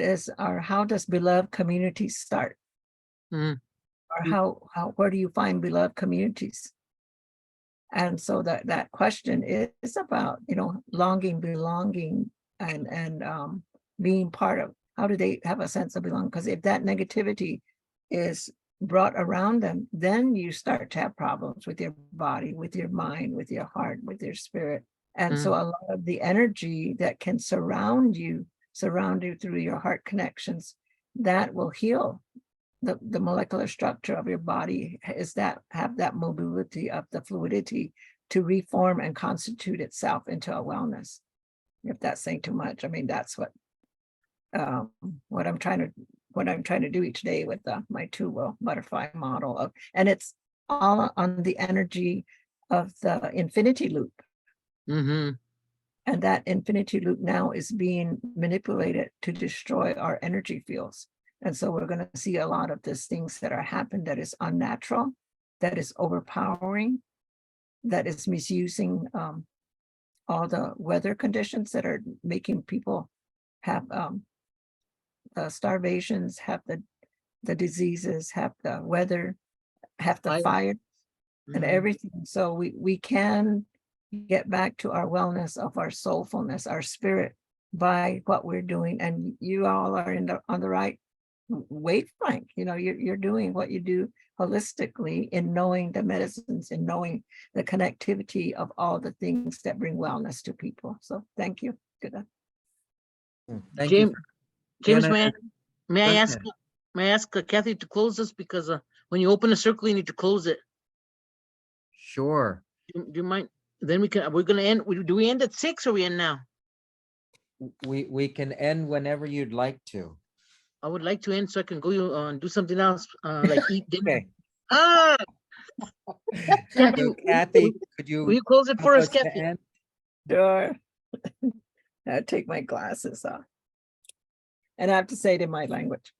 is, or how does beloved communities start? Or where do you find beloved communities? And so that question is about, longing, belonging, and being part of, how do they have a sense of belonging? Because if that negativity is brought around them, then you start to have problems with your body, with your mind, with your heart, with your spirit. And so a lot of the energy that can surround you through your heart connections, that will heal the molecular structure of your body, have that mobility of the fluidity to reform and constitute itself into a wellness. If that's saying too much, I mean, that's what I'm trying to do each day with my 2-world butterfly model of, and it's all on the energy of the infinity loop. And that infinity loop now is being manipulated to destroy our energy fields. And so we're going to see a lot of these things that are happening that is unnatural, that is overpowering, that is misusing all the weather conditions that are making people have starvations, have the diseases, have the weather, have the fire, and everything. So we can get back to our wellness of our soulfulness, our spirit, by what we're doing. And you all are on the right wait, Frank, you know, you're doing what you do holistically in knowing the medicines and knowing the connectivity of all the things that bring wellness to people. So thank you. Good. Thank you. James, Anna, may I go ask, ahead. may I ask Kathy to close this because when you open a circle, you need to close it. Sure. Do you mind? Then we're gonna end. Do we end at 6 or we end now? We can end whenever you'd like to. I would like to end so I can go and do something else, like eat dinner. Okay. Ah, Kathy, So Kathy, could will you you close it for help us, us to Kathy? end? Sure. I take my glasses off. And I have to say it in my language.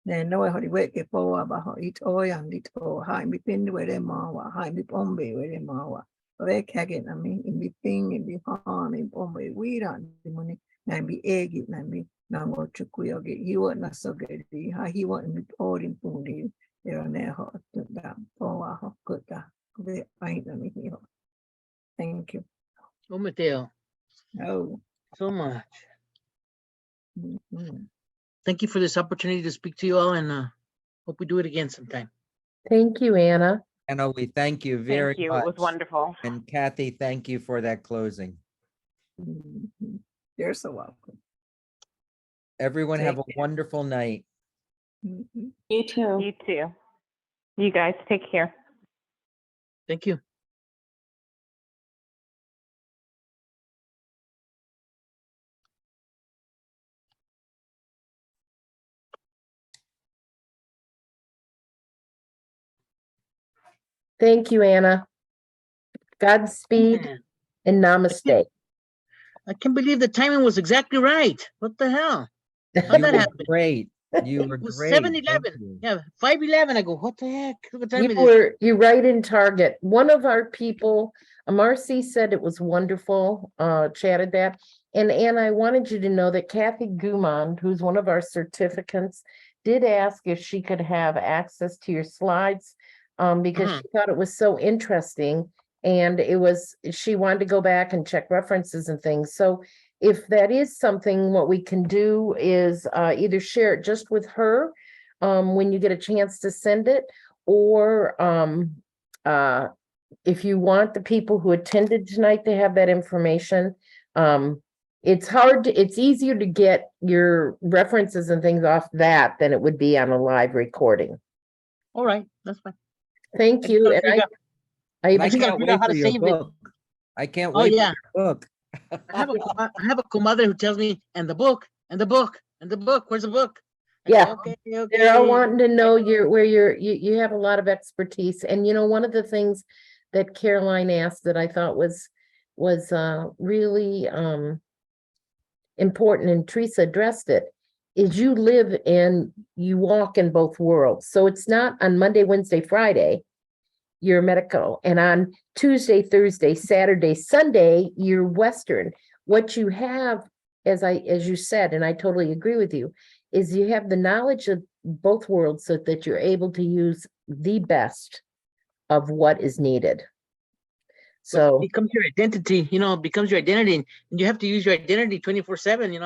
No, I heard it before about it. Oh, yeah, it oh, hi, me pin with them, hi, me pombe with them. They kagging, I mean, in the thing, in the harm, in pombe, we don't the money, and be egg it, and be now more to queer get you what not so good. He want me all in food. They're on their heart to that. Oh, I hope good that. They ain't me here. Thank you. Oh, Mateo, Oh. so much. Mhm. Thank you for this opportunity to speak to you all, and hope we do it again sometime. Thank you, Anna. Anna, we thank you very Thank you. much. It was wonderful. And Kathy, thank you for that closing. Mhm. You're so welcome. Everyone have a Take care. wonderful night. Mhm. You too. You too. You guys take care. Thank you. Thank you, Anna. Godspeed Man, and namaste. I can't believe the timing was exactly right. What the hell? How'd You that were happen? great. You were It was great. Thank 7-11. you. Yeah, 5-11. I go, what the heck? Look what time You it is. were, you're right in target. One of our people, Marcy, said it was wonderful, chatted that. And Anna, I wanted you to know that Kathy Gumond, who's one of our certificants, did ask if she could have access to your slides, because Uh-huh. she thought it was so interesting. And she wanted to go back and check references and things. So if that is something, what we can do is either share it just with her when you get a chance to send it, or if you want the people who attended tonight to have that information. It's easier to get your references and things off that than it would be on a live recording. All right, that's fine. Thank I you. gotta And figure out- And I I think I can't figured out wait how for to your save it. book. I can't Oh, wait yeah. for your book. I have a comadre who tells me, and the book, and the book, and the book. Where's the book? I Yeah. say, okay, They're all okay. wanting to know you have a lot of expertise. And one of the things that Caroline asked that I thought was really important, and Teresa addressed it, is you live and you walk in both worlds. So it's not on Monday, Wednesday, Friday, you're medical, and on Tuesday, Thursday, Saturday, Sunday, you're Western. What you have, as you said, and I totally agree with you, is you have the knowledge of both worlds so that you're able to use the best of what is needed. But it So becomes your identity, it becomes your identity, and you have to use your identity 24/7,